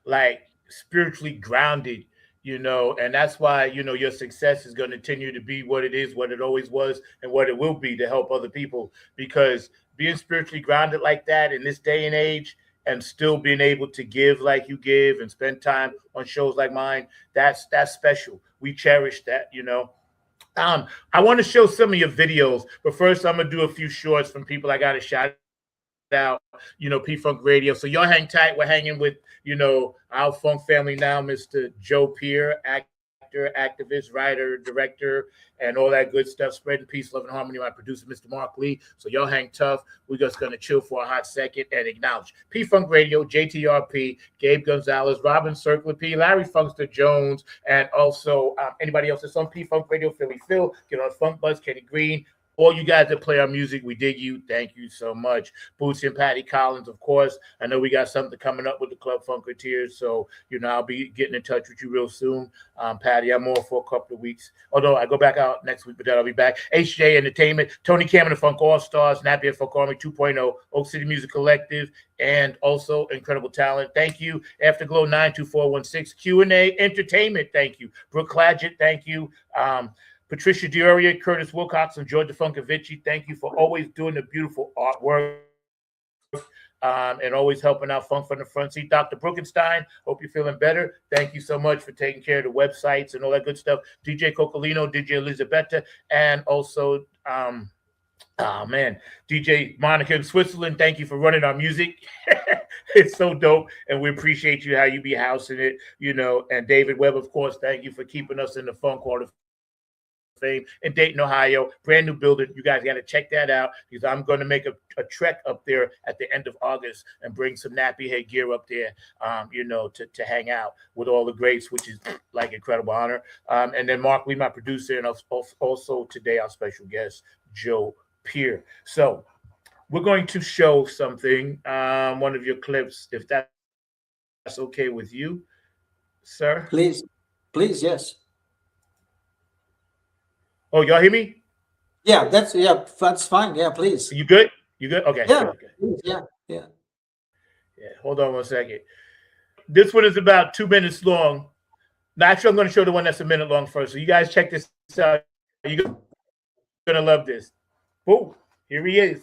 Speaker 1: like spiritually grounded, and that's why, your success is going to continue to be what it is, what it always was, and what it will be, to help other people. Because being spiritually grounded like that in this day and age, and still being able to give like you give and spend time on shows like mine, that's special. We cherish that. I want to show some of your videos, but first I'm gonna do a few shorts from people I got to shout out, P-Funk Radio. So y'all hang tight. We're hanging with, our funk family now, Mr. Joe Peer, actor, activist, writer, director, and all that good stuff. Spreading peace, love, and harmony. My producer, Mr. Mark Lee. So y'all hang tough. We're just going to chill for a hot second and acknowledge P-Funk Radio, JTRP, Gabe Gonzalez, Robin Circler P, Larry Funkster Jones, and also anybody else that's on P-Funk Radio, Philly Phil, get on Funk Buzz, Kenny Green. All you guys that play our music, we dig you. Thank you so much. Bootsy and Patty Collins, of course. I know we got something coming up with the Club Funketeers, so, I'll be getting in touch with you real soon. Patty, I'm on for a couple of weeks. Although I go back out next week, but then I'll be back. HJ Entertainment, Tony Cameron, the Funk All-Stars, Napier Funk Army 2.0, Oak City Music Collective, and also Incredible Talent. Thank you. Afterglow 92416, Q&A Entertainment. Thank you. Brooke Clagett, thank you. Patricia Dioria, Curtis Wilcox, and Georgia Funkovici, thank you for always doing the beautiful artwork and always helping out Funk from the front seat. Dr. Brookenstein, hope you're feeling better. Thank you so much for taking care of the websites and all that good stuff. DJ Cocolino, DJ Elizabetta, and also, DJ Monica in Switzerland, thank you for running our music. It's so dope, and we appreciate you, how you be housing it, and David Webb, of course, thank you for keeping us in the Funk Hall of Fame in Dayton, Ohio. Brand new building. You guys got to check that out, because I'm going to make a trek up there at the end of August and bring some nappy head gear up there, to hang out with all the greats, which is like incredible honor. And then Mark Lee, my producer, and also today our special guest, Joe Peer. So we're going to show something, one of your clips, if that's okay with you, sir.
Speaker 4: Please, yes.
Speaker 1: Oh, y'all hear me?
Speaker 4: Yeah, that's fine. Yeah, please.
Speaker 1: You good? You good? Okay.
Speaker 4: Yeah.
Speaker 1: Okay.
Speaker 4: Yeah.
Speaker 1: Yeah. Hold on one second. This one is about 2 minutes long. Now, actually, I'm going to show the one that's a minute long first. So you guys check this out. You're going to love this. Boom. Here he is.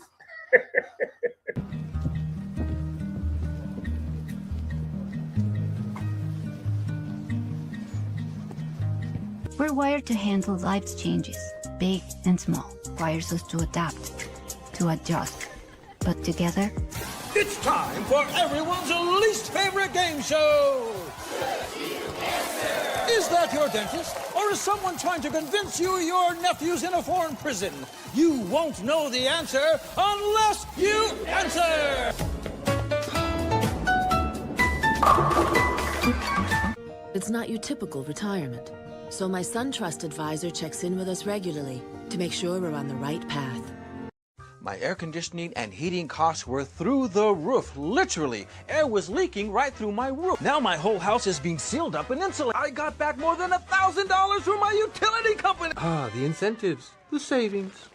Speaker 6: We're wired to handle life's changes, big and small. Requires us to adapt, to adjust. But together,
Speaker 7: it's time for everyone's least favorite game show. Is that your dentist? Or is someone trying to convince you your nephew's in a foreign prison? You won't know the answer unless you answer.
Speaker 8: It's not your typical retirement. So my SunTrust advisor checks in with us regularly to make sure we're on the right path.
Speaker 7: My air conditioning and heating costs were through the roof. Literally, air was leaking right through my roof. Now my whole house is being sealed up and insulated. I got back more than $1,000 from my utility company.
Speaker 9: Ah, the incentives, the savings.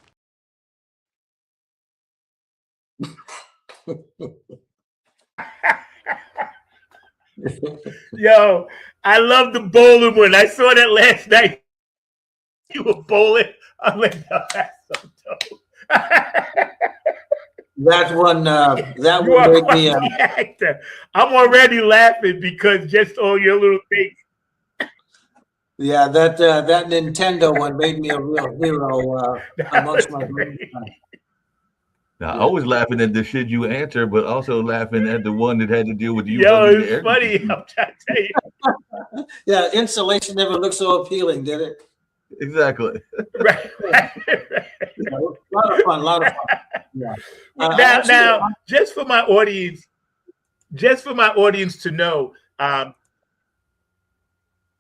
Speaker 1: Yo, I love the bowling one. I saw that last night. You were bowling. I'm like, no, that's so dope.
Speaker 4: That one made me
Speaker 1: actor. I'm already laughing because just all your little things.
Speaker 4: Yeah, that Nintendo one made me a real hero amongst my
Speaker 1: great.
Speaker 5: Now, I was laughing at the shit you answer, but also laughing at the one that had to deal with you
Speaker 1: Yo,
Speaker 5: running the
Speaker 1: it's
Speaker 5: air
Speaker 1: funny.
Speaker 5: conditioner.
Speaker 1: I'm trying to tell you.
Speaker 4: Yeah, insulation never looked so appealing, did it?
Speaker 5: Exactly.
Speaker 1: Right.
Speaker 4: Yeah, a lot of fun, a lot of fun. Yeah.
Speaker 1: Now, just for my audience to know,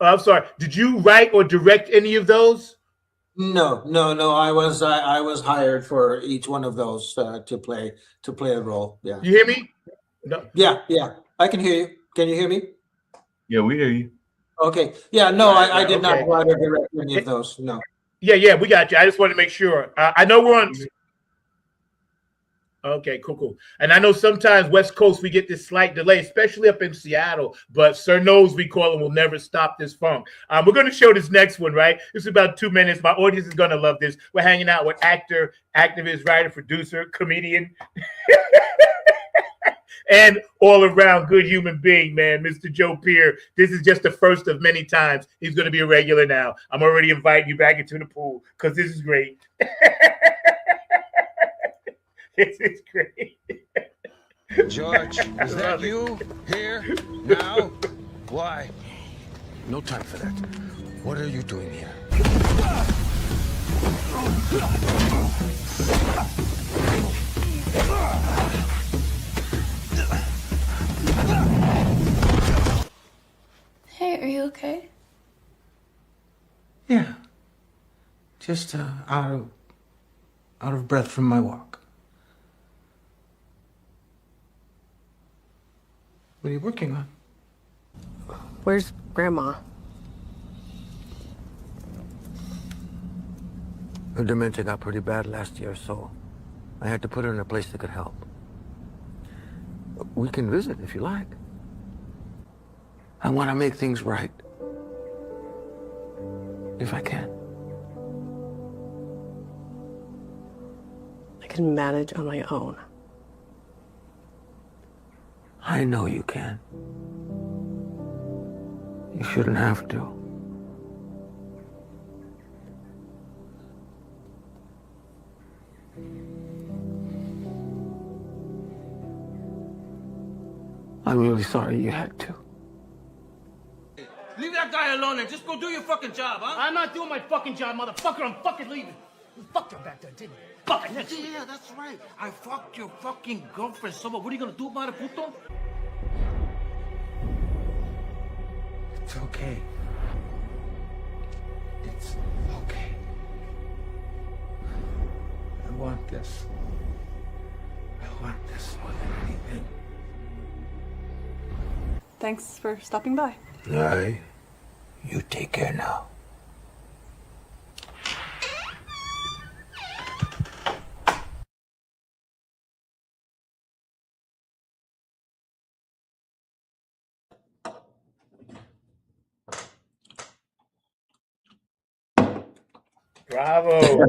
Speaker 1: I'm sorry. Did you write or direct any of those?
Speaker 4: No. I was hired for each one of those to play a role. Yeah.
Speaker 1: You hear me? No.
Speaker 4: Yeah. I can hear you. Can you hear me?
Speaker 5: Yeah, we hear you.
Speaker 4: Okay. Yeah. No,
Speaker 1: Right,
Speaker 4: I did not
Speaker 1: okay.
Speaker 4: write or direct any of those. No.
Speaker 1: Yeah, we got you. I just want to make sure. I know we're on. Okay, cool. And I know sometimes West Coast we get this slight delay, especially up in Seattle. But Sir Knows we call him will never stop this funk. We're going to show this next one, right? This is about 2 minutes. My audience is going to love this. We're hanging out with actor, activist, writer, producer, comedian, and all around good human being, man, Mr. Joe Peer. This is just the first of many times. He's going to be a regular now. I'm already inviting you back into the pool because this is great. This is great.
Speaker 7: George, is that you here now? Why? No time for that. What are you doing here?
Speaker 10: Hey, are you okay?
Speaker 9: Yeah. Just out of breath from my walk. What are you working on?
Speaker 10: Where's Grandma?
Speaker 7: Her dementia got pretty bad last year, so I had to put her in a place that could help. We can visit if you like. I want to make things right. If I can.
Speaker 10: I can manage on my own.
Speaker 7: I know you can. You shouldn't have to. I'm really sorry you had to.
Speaker 11: Leave that guy alone and just go do your fucking job, huh?
Speaker 12: I'm not doing my fucking job, motherfucker. I'm fucking leaving. You fucked her back there, didn't you? Fucking
Speaker 11: Yeah, that's right. I fucked your fucking girlfriend. So what are you gonna do about it, puto?
Speaker 9: It's okay. It's okay. I want this. I want this more than anything.
Speaker 10: Thanks for stopping by.
Speaker 7: Hey, you take care now.
Speaker 1: Bravo.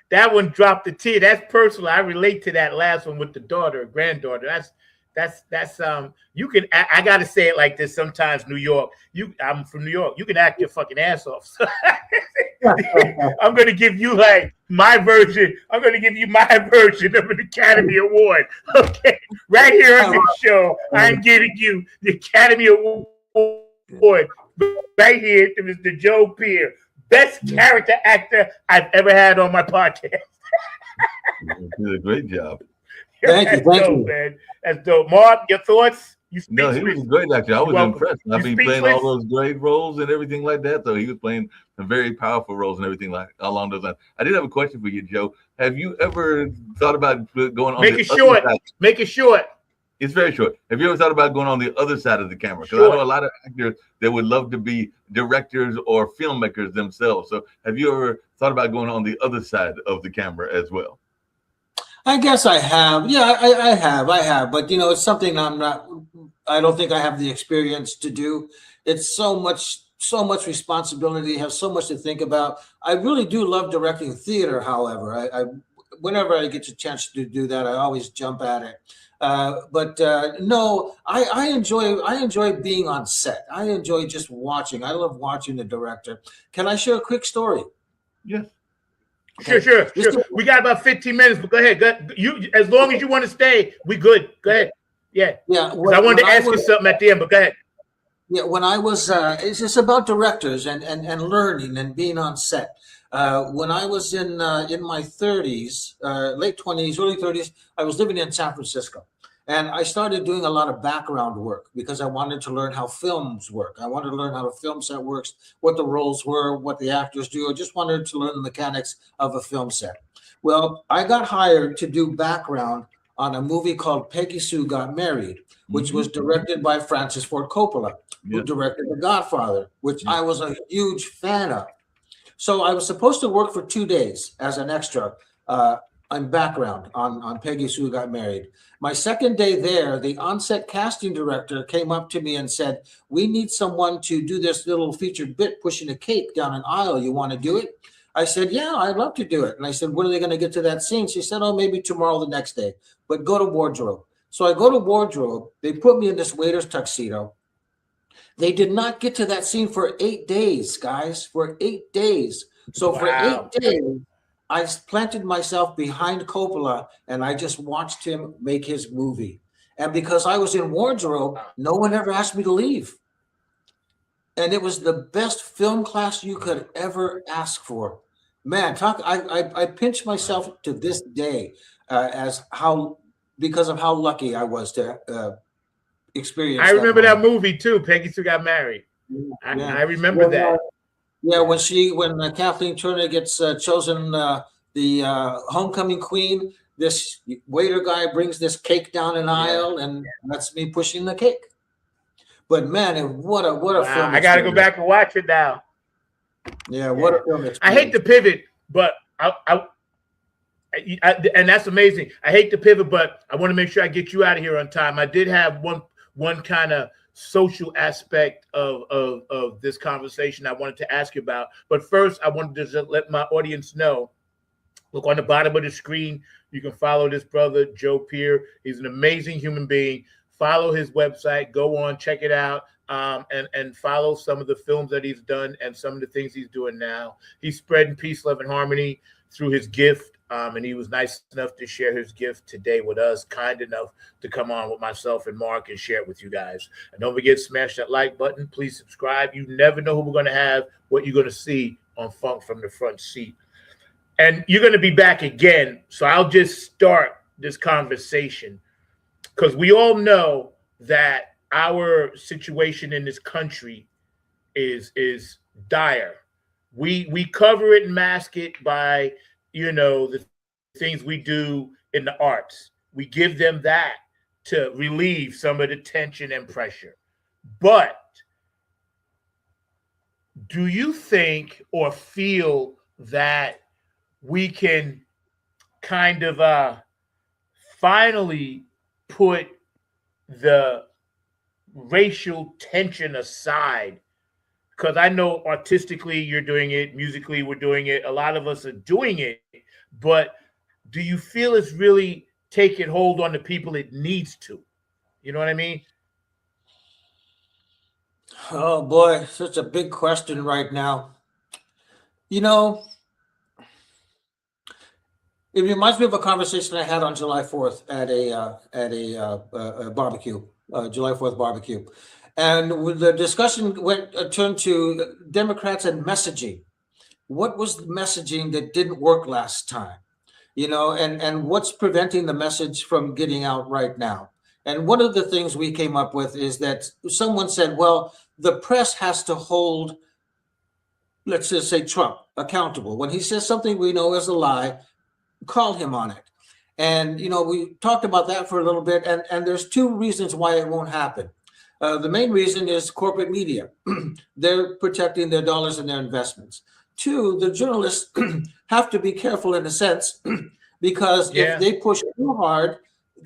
Speaker 1: That one dropped the T. That's personal. I relate to that last one with the daughter, granddaughter. That's you can I gotta say it like this sometimes. New York, I'm from New York. You can act your fucking ass off. I'm gonna give you like my version. I'm gonna give you my version of an Academy Award. Okay, right here on this show, I'm giving you the Academy Award right here to Mr. Joe Peer, best character actor I've ever had on my podcast.
Speaker 5: You did a great job.
Speaker 4: Thank you.
Speaker 1: Man. That's dope. Mark, your thoughts?
Speaker 5: No, he was a great actor. I was impressed. I've been playing
Speaker 1: speechless?
Speaker 5: all those great roles and everything like that. So he was playing some very powerful roles and everything like along those lines. I did have a question for you, Joe. Have you ever thought about going on
Speaker 1: Make
Speaker 5: the
Speaker 1: it
Speaker 5: other
Speaker 1: short.
Speaker 5: side?
Speaker 1: Make it short.
Speaker 5: It's very short. Have you ever thought about going on the other side of the camera? Because
Speaker 1: Sure.
Speaker 5: I know a lot of actors that would love to be directors or filmmakers themselves. So have you ever thought about going on the other side of the camera as well?
Speaker 4: I guess I have. Yeah, I have. But it's something I don't think I have the experience to do. It's so much responsibility, have so much to think about. I really do love directing theater, however. I whenever I get a chance to do that, I always jump at it. But no, I enjoy being on set. I enjoy just watching. I love watching the director. Can I share a quick story?
Speaker 5: Yes.
Speaker 1: Sure, sure, sure. We got about 15 minutes, but go ahead. You, as long as you want to stay, we good. Go ahead. Yeah.
Speaker 4: Yeah.
Speaker 1: I wanted to ask you something at the end, but go ahead.
Speaker 4: Yeah, when I was, it's just about directors and learning and being on set. When I was in my 30s, late 20s, early 30s, I was living in San Francisco. And I started doing a lot of background work because I wanted to learn how films work. I wanted to learn how a film set works, what the roles were, what the actors do. I just wanted to learn the mechanics of a film set. Well, I got hired to do background on a movie called Peggy Sue Got Married, which was directed by Francis Ford Coppola, who directed The Godfather, which I was a huge fan of. So I was supposed to work for 2 days as an extra on background on Peggy Sue Got Married. My second day there, the on-set casting director came up to me and said, "We need someone to do this little featured bit pushing a cake down an aisle. You want to do it?" I said, "Yeah, I'd love to do it." And I said, "When are they going to get to that scene?" She said, "Oh, maybe tomorrow, the next day, but go to wardrobe." So I go to wardrobe. They put me in this waiter's tuxedo. They did not get to that scene for 8 days, guys, for 8 days. So for 8 days, I planted myself behind Coppola and I just watched him make his movie. And because I was in wardrobe, no one ever asked me to leave. And it was the best film class you could ever ask for. Man, I pinch myself to this day because of how lucky I was to experience.
Speaker 1: I remember that movie too. Peggy Sue Got Married. I remember that.
Speaker 4: Yeah, when Kathleen Turner gets chosen the homecoming queen, this waiter guy brings this cake down an aisle, and that's me pushing the cake. But man, what a film!
Speaker 1: I got to go back and watch it now.
Speaker 4: Yeah, what a film!
Speaker 1: I hate to pivot, but and that's amazing. I hate to pivot, but I want to make sure I get you out of here on time. I did have one kind of social aspect of this conversation I wanted to ask you about. But first, I wanted to just let my audience know, look on the bottom of the screen, you can follow this brother, Joe Peer. He's an amazing human being. Follow his website, go on, check it out, and follow some of the films that he's done and some of the things he's doing now. He's spreading peace, love, and harmony through his gift. And he was nice enough to share his gift today with us, kind enough to come on with myself and Mark and share it with you guys. And don't forget, smash that like button. Please subscribe. You never know who we're going to have, what you're going to see on Funk from the Front Seat. And you're going to be back again. So I'll just start this conversation because we all know that our situation in this country is dire. We cover it and mask it by the things we do in the arts. We give them that to relieve some of the tension and pressure. But do you think or feel that we can kind of finally put the racial tension aside? Because I know artistically you're doing it, musically we're doing it, a lot of us are doing it, but do you feel it's really taking hold on the people it needs to? You know what I mean?
Speaker 4: Oh boy, such a big question right now. It reminds me of a conversation I had on July 4th at a barbecue, July 4th barbecue. And the discussion turned to Democrats and messaging. What was the messaging that didn't work last time? And what's preventing the message from getting out right now? And one of the things we came up with is that someone said, well, the press has to hold, let's just say Trump, accountable. When he says something we know is a lie, call him on it. And, we talked about that for a little bit. And there's two reasons why it won't happen. The main reason is corporate media. They're protecting their dollars and their investments. Two, the journalists have to be careful in a sense, because if they push too hard,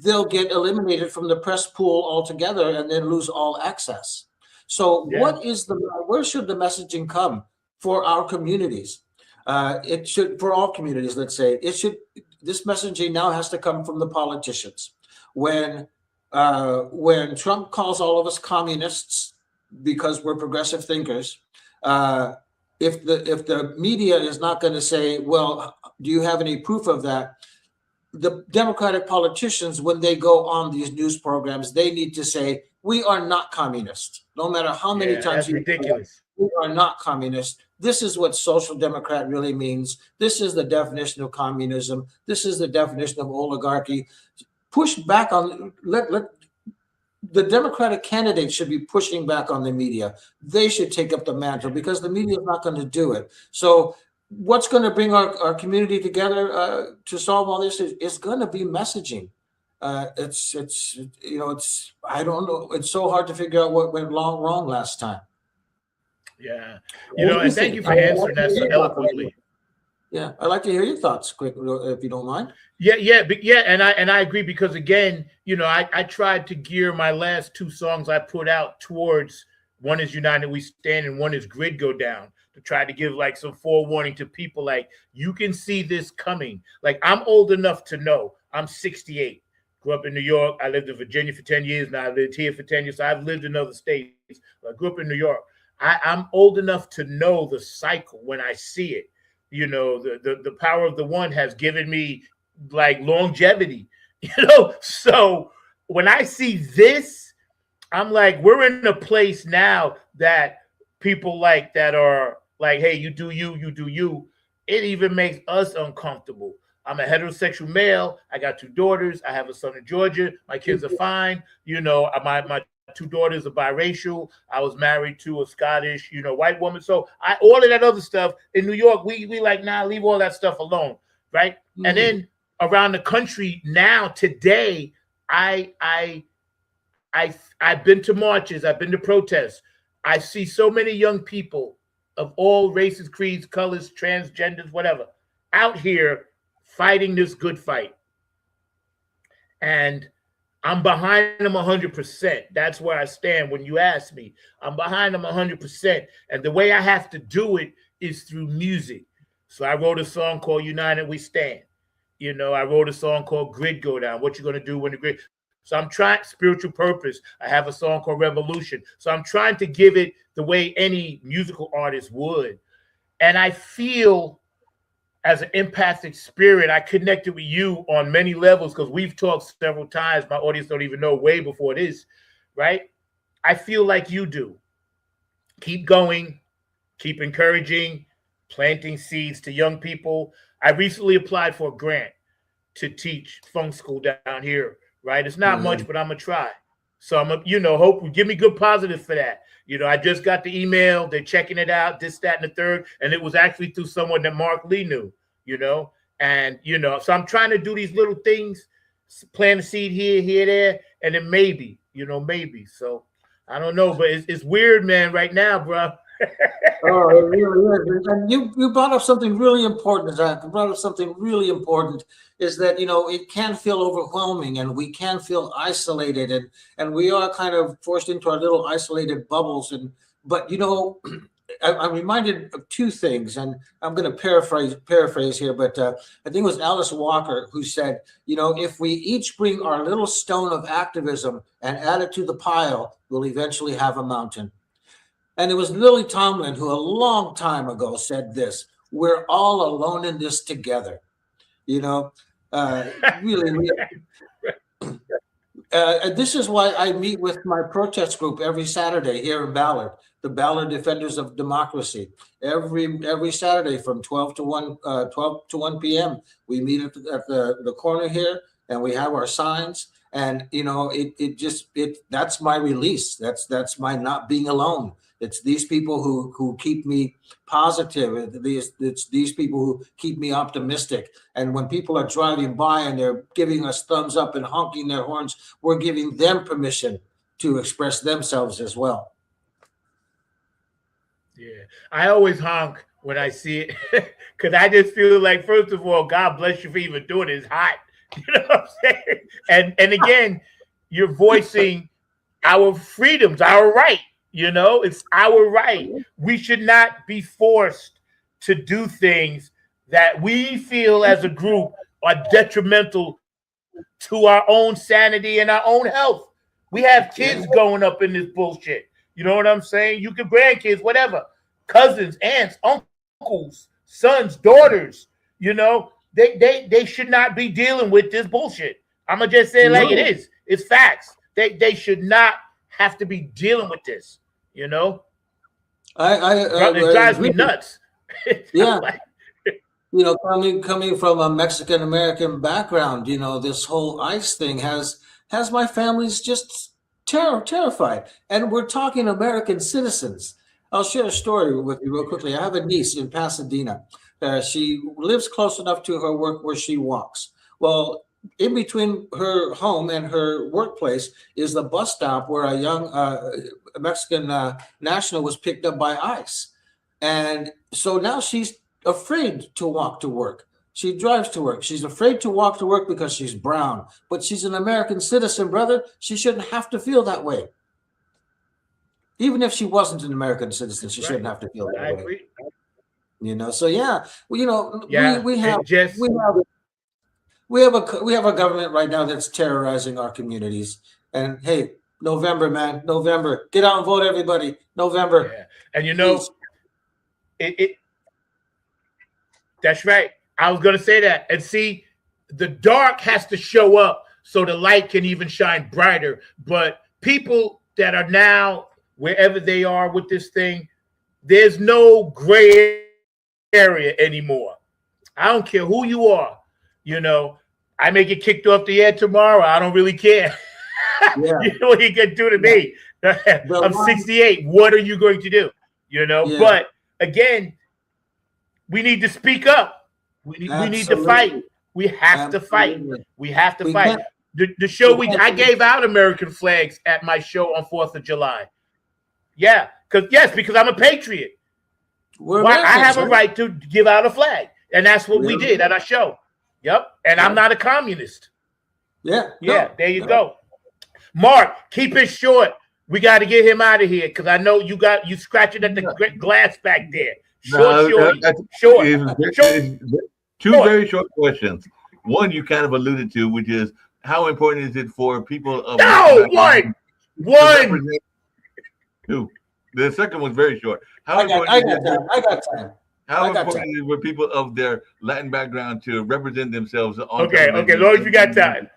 Speaker 4: they'll get eliminated from the press pool altogether and then lose all access. So where should the messaging come for our communities? It should, for all communities, let's say, this messaging now has to come from the politicians. when Trump calls all of us communists because we're progressive thinkers, if the media is not going to say, well, do you have any proof of that? The Democratic politicians, when they go on these news programs, they need to say, we are not communist. No matter how many times
Speaker 1: that's ridiculous.
Speaker 4: we are not communist. This is what social democrat really means. This is the definition of communism. This is the definition of oligarchy. Push back on, let the Democratic candidates should be pushing back on the media. They should take up the mantle because the media is not going to do it. So what's going to bring our community together to solve all this is going to be messaging. It's I don't know. It's so hard to figure out what went wrong last time.
Speaker 1: Yeah. And thank you for answering that so eloquently.
Speaker 4: Yeah, I'd like to hear your thoughts quick, if you don't mind.
Speaker 1: And I agree because again, I tried to gear my last two songs I put out towards, one is United We Stand and one is Grid Go Down, to try to give like some forewarning to people, like, you can see this coming. Like, I'm old enough to know. I'm 68. Grew up in New York. I lived in Virginia for 10 years. Now I lived here for 10 years. So I've lived in other states. I grew up in New York. I'm old enough to know the cycle when I see it. The power of the one has given me like longevity, So when I see this, I'm like, we're in a place now that people like that are like, hey, you do you, you do you. It even makes us uncomfortable. I'm a heterosexual male. I got 2 daughters. I have a son in Georgia. My kids are fine. My 2 daughters are biracial. I was married to a Scottish, white woman. So all of that other stuff in New York, we like, nah, leave all that stuff alone, right? Mm-hmm. And then around the country now, today, I've been to marches. I've been to protests. I see so many young people of all races, creeds, colors, transgenders, whatever, out here fighting this good fight. And I'm behind them 100%. That's where I stand when you ask me. I'm behind them 100%. And the way I have to do it is through music. So I wrote a song called United We Stand. I wrote a song called Grid Go Down. What you going to do when the grid... So I'm trying spiritual purpose. I have a song called Revolution. So I'm trying to give it the way any musical artist would. And I feel as an empathic spirit, I connected with you on many levels because we've talked several times. My audience don't even know way before this, right? I feel like you do. Keep going, keep encouraging, planting seeds to young people. I recently applied for a grant to teach funk school down here, right? It's not much, but I'm going to try. So I'm hope give me good positive for that. I just got the email. They're checking it out, this, that, and the third. And it was actually through someone that Mark Lee knew, And, so I'm trying to do these little things, plant a seed here, there, and then maybe. So I don't know, but it's weird, man, right now, bro.
Speaker 4: Oh, it really is. And you brought up something really important, Zach. You brought up something really important is that, it can feel overwhelming and we can feel isolated and we are kind of forced into our little isolated bubbles. But I'm reminded of 2 things, and I'm going to paraphrase here, but I think it was Alice Walker who said, if we each bring our little stone of activism and add it to the pile, we'll eventually have a mountain. And it was Lily Tomlin who a long time ago said this: we're all alone in this together. Really. This is why I meet with my protest group every Saturday here in Ballard, the Ballard Defenders of Democracy. Every Saturday from 12 to 1 p.m. we meet at the corner here, and we have our signs. And that's my release. That's my not being alone. It's these people who keep me positive. It's these people who keep me optimistic. And when people are driving by and they're giving us thumbs up and honking their horns, we're giving them permission to express themselves as well.
Speaker 1: Yeah, I always honk when I see it because I just feel like, first of all, God bless you for even doing it. It's hot. You know what I'm saying? And again, you're voicing our freedoms, our right. It's our right. We should not be forced to do things that we feel as a group are detrimental to our own sanity and our own health. We have kids growing up in this bullshit. You know what I'm saying? You can grandkids, whatever, cousins, aunts, uncles, sons, daughters. You know, they should not be dealing with this bullshit. I'm gonna just say it like it is. It's facts. They should not have to be dealing with this. You know, it drives me nuts.
Speaker 4: Yeah. You know, coming from a Mexican American background, you know, this whole ICE thing has my family's just terrified. And we're talking American citizens. I'll share a story with you real quickly. I have a niece in Pasadena. She lives close enough to her work where she walks. Well, in between her home and her workplace is the bus stop where a young Mexican national was picked up by ICE. And so now she's afraid to walk to work. She drives to work. She's afraid to walk to work because she's brown, but she's an American citizen, brother. She shouldn't have to feel that way. Even if she wasn't an American citizen, she shouldn't have to feel that way.
Speaker 1: Agree.
Speaker 4: You know, so yeah, well, you know, we have a government right now that's terrorizing our communities. And hey, November, man, November, get out and vote, everybody. November.
Speaker 1: Yeah. And you know, that's right. I was going to say that. And see, the dark has to show up so the light can even shine brighter. But people that are now, wherever they are with this thing, there's no gray area anymore. I don't care who you are. You know, I may get kicked off the air tomorrow. I don't really care.
Speaker 4: Yeah.
Speaker 1: You know what he can do to me? I'm 68. What are you going to do? You know, but again, we need to speak up. We need to fight. We have to fight. We have to fight. The show I gave out American flags at my show on 4th of July. Yeah, because I'm a patriot. I have a right to give out a flag, and that's what we did at our show. Yep, and I'm not a communist.
Speaker 4: Yeah,
Speaker 1: there you go. Mark, keep it short. We got to get him out of here because I know you scratching at the glass back there. Short.
Speaker 5: Two very short questions. One you kind of alluded to, which is how important is it for people of
Speaker 1: one.
Speaker 5: Two. The second one's very short.
Speaker 4: I got time.
Speaker 5: How important is it for people of their Latin background to represent themselves on
Speaker 1: Okay, as long as you got time.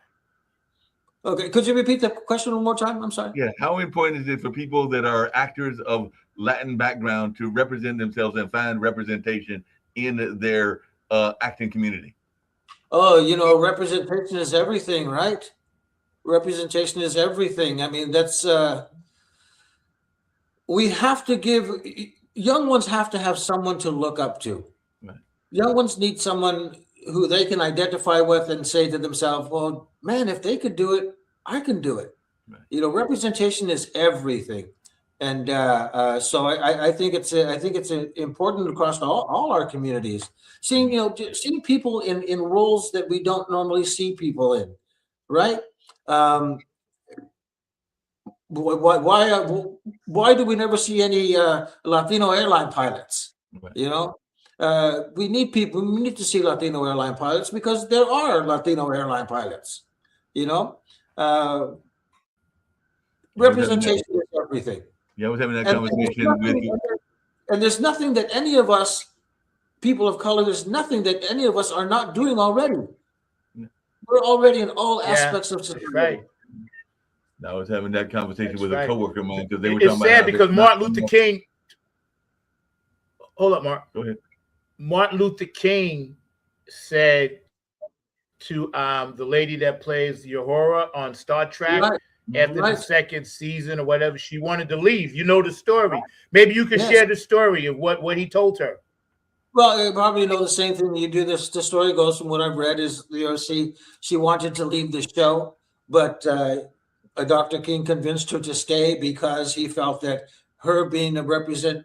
Speaker 4: Okay, could you repeat the question one more time? I'm sorry.
Speaker 5: Yeah, how important is it for people that are actors of Latin background to represent themselves and find representation in their acting community?
Speaker 4: Oh, you know, representation is everything, right? Representation is everything. I mean, that's we have to give young ones have to have someone to look up to. Right. Young ones need someone who they can identify with and say to themselves, well, man, if they could do it, I can do it. Right. You know, representation is everything. And so I think it's important across all our communities. Seeing people in roles that we don't normally see people in, right? Why do we never see any Latino airline pilots? Right. You know, we need people. We need to see Latino airline pilots because there are Latino airline pilots. You know, representation is everything.
Speaker 5: Yeah, I was having that conversation with you.
Speaker 4: And there's nothing that any of us, people of color, there's nothing that any of us are not doing already. We're already in all aspects of society.
Speaker 1: Right.
Speaker 5: I was having that conversation with a coworker of mine because they were
Speaker 1: talking
Speaker 5: about.
Speaker 1: It's sad because Martin Luther King. Hold up, Mark.
Speaker 5: Go ahead.
Speaker 1: Martin Luther King said to the lady that plays Uhura on Star Trek. Right. After the second season or whatever, she wanted to leave. You know the story. Maybe you can share the story of what he told her.
Speaker 4: Well, you probably know the same thing you do. The story goes from what I've read is she wanted to leave the show, but Dr. King convinced her to stay because he felt that her representing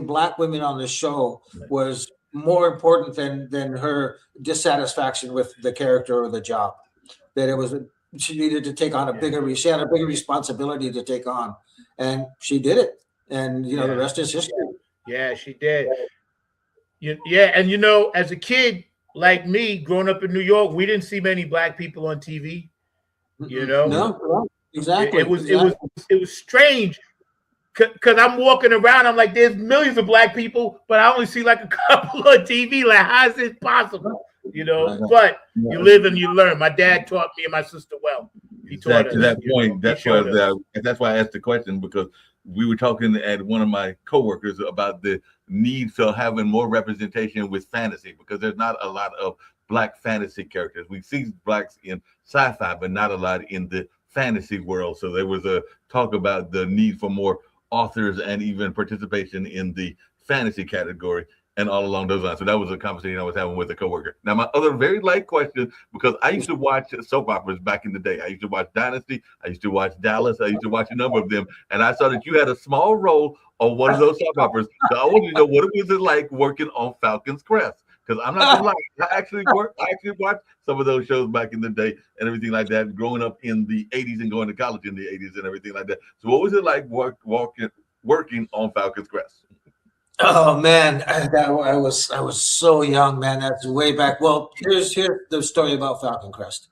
Speaker 4: Black women on the show was more important than her dissatisfaction with the character or the job. That she needed to take on she had a bigger responsibility to take on, and she did it. And you know the rest is history.
Speaker 1: Yeah, she did. And you know, as a kid, like me, growing up in New York, we didn't see many black people on TV. You know,
Speaker 4: No,
Speaker 1: it,
Speaker 4: exactly,
Speaker 1: it was it was
Speaker 4: exactly.
Speaker 1: it was strange because I'm walking around. I'm like, there's millions of black people, but I only see like a couple on TV. Like, how is this possible? You know,
Speaker 4: Right.
Speaker 1: but you live and you learn. My dad taught me and my sister well. He taught
Speaker 5: Exactly
Speaker 1: us.
Speaker 5: that
Speaker 1: You know,
Speaker 5: point.
Speaker 1: he showed us.
Speaker 5: That's why I asked the question, because we were talking at one of my coworkers about the need for having more representation with fantasy, because there's not a lot of black fantasy characters. We see blacks in sci-fi, but not a lot in the fantasy world. So there was a talk about the need for more authors and even participation in the fantasy category and all along those lines. So that was a conversation I was having with a coworker. Now, my other very light question, because I used to watch soap operas back in the day. I used to watch Dynasty. I used to watch Dallas. I used to watch a number of them. And I saw that you had a small role on one of those soap operas. So I wanted to know, what was it like working on Falcon's Crest? Because I'm not gonna lie, I actually watched some of those shows back in the day and everything like that, growing up in the 80s and going to college in the 80s and everything like that. So what was it like working on Falcon's Crest?
Speaker 4: Oh man, I was so young, man. That's way back. Well, here's the story about Falcon Crest.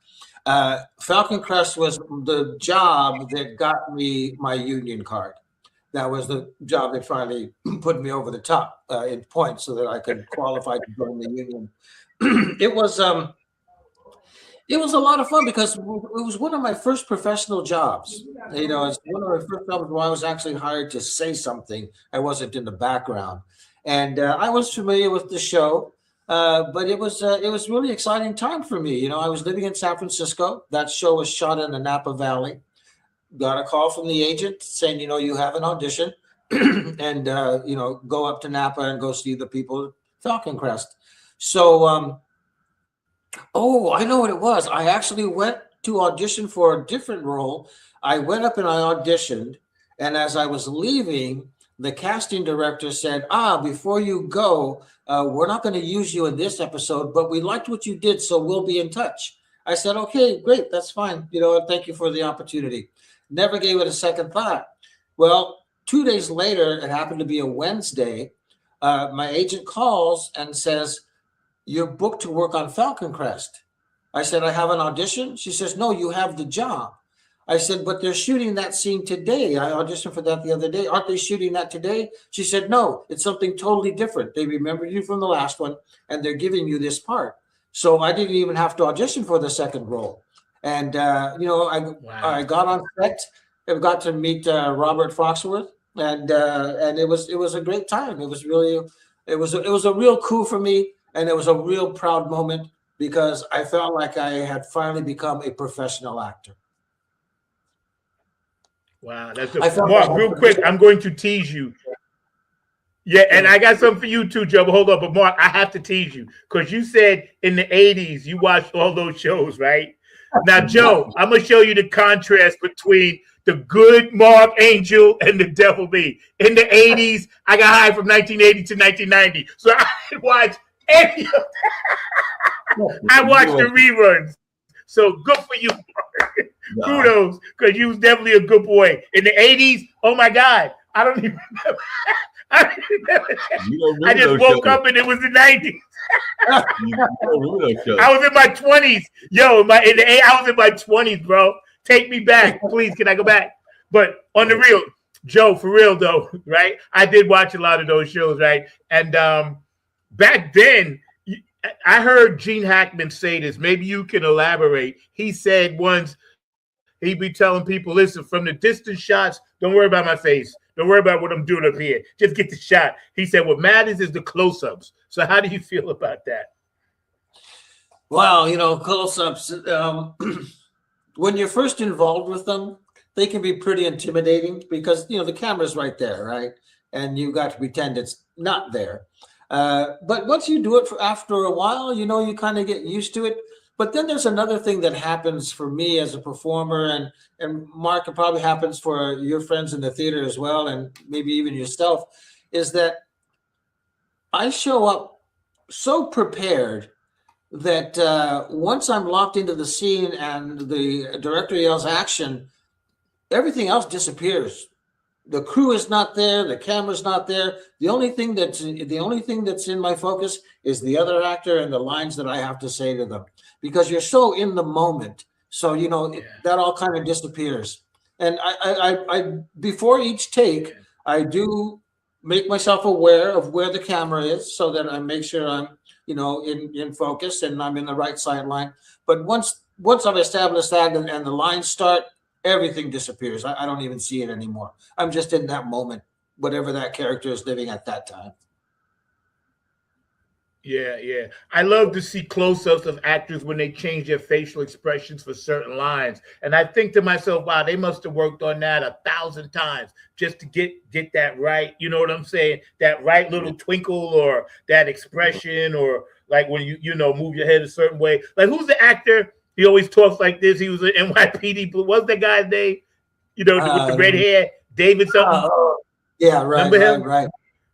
Speaker 4: Falcon Crest was the job that got me my union card. That was the job that finally put me over the top in points so that I could qualify to join the union. It was it was a lot of fun because it was one of my first professional jobs. You know, it's one of my first jobs where I was actually hired to say something. I wasn't in the background, and I was familiar with the show. But it was really exciting time for me. You know, I was living in San Francisco. That show was shot in the Napa Valley. Got a call from the agent saying, you know, you have an audition, and you know, go up to Napa and go see the people at Falcon Crest. So oh, I know what it was. I actually went to audition for a different role. I went up and I auditioned, and as I was leaving, the casting director said, before you go, we're not going to use you in this episode, but we liked what you did, so we'll be in touch. I said, okay, great, that's fine. You know, thank you for the opportunity. Never gave it a second thought. Well, 2 days later, it happened to be a Wednesday. My agent calls and says, you're booked to work on Falcon Crest. I said, I have an audition. She says, no, you have the job. I said, but they're shooting that scene today. I auditioned for that the other day. Aren't they shooting that today? She said, no, it's something totally different. They remembered you from the last one, and they're giving you this part. So I didn't even have to audition for the second role. And, you know, I got on set. I got to meet Robert Foxworth, and it was a great time. It was really, it was a real coup for me. And it was a real proud moment because I felt like I had finally become a professional actor.
Speaker 1: Wow, that's Mark. Real quick, I'm going to tease you. Yeah, and I got something for you too, Joe. But hold up, but Mark, I have to tease you because you said in the '80s you watched all those shows, right? Now, Joe, I'm gonna show you the contrast between the good Mark Angel and the devil me. In the '80s, I got hired from 1980 to 1990, so I watched any of that. I watched the reruns. So good for you, Mark. No. Kudos, because you was definitely a good boy. In the 80s, oh my God, I don't even remember. I don't remember that. I just woke up and it was the 90s. I was in my 20s. Yo, I was in my 20s, bro. Take me back. Please, can I go back? But on the real, Joe, for real though, right? I did watch a lot of those shows, right? And back then, I heard Gene Hackman say this. Maybe you can elaborate. He said once he'd be telling people, listen, from the distance shots, don't worry about my face. Don't worry about what I'm doing up here. Just get the shot. He said what matters is the close-ups. So how do you feel about that?
Speaker 4: Well, you know, close-ups, when you're first involved with them, they can be pretty intimidating because, you know, the camera's right there, right? And you got to pretend it's not there. But once you do it after a while, you know, you kind of get used to it. But then there's another thing that happens for me as a performer, and Mark, it probably happens for your friends in the theater as well, and maybe even yourself, is that I show up so prepared that once I'm locked into the scene and the director yells action, everything else disappears. the crew is not there, the camera's not there. The only thing that's in my focus is the other actor and the lines that I have to say to them, because you're so in the moment. So that all kind of disappears. And I before each take, I do make myself aware of where the camera is, so that I make sure I'm in focus and I'm in the right sideline. But once I've established that and the lines start, everything disappears. I don't even see it anymore. I'm just in that moment, whatever that character is living at that time.
Speaker 1: Yeah. I love to see close-ups of actors when they change their facial expressions for certain lines. And I think to myself, wow, they must have worked on that 1,000 times just to get that right. You know what I'm saying? That right little twinkle or that expression, or like when you move your head a certain way. Like, who's the actor? He always talks like this. He was an NYPD. What's that guy's name? With the red hair, David something.
Speaker 4: Yeah, right.
Speaker 1: Remember him?
Speaker 4: Right.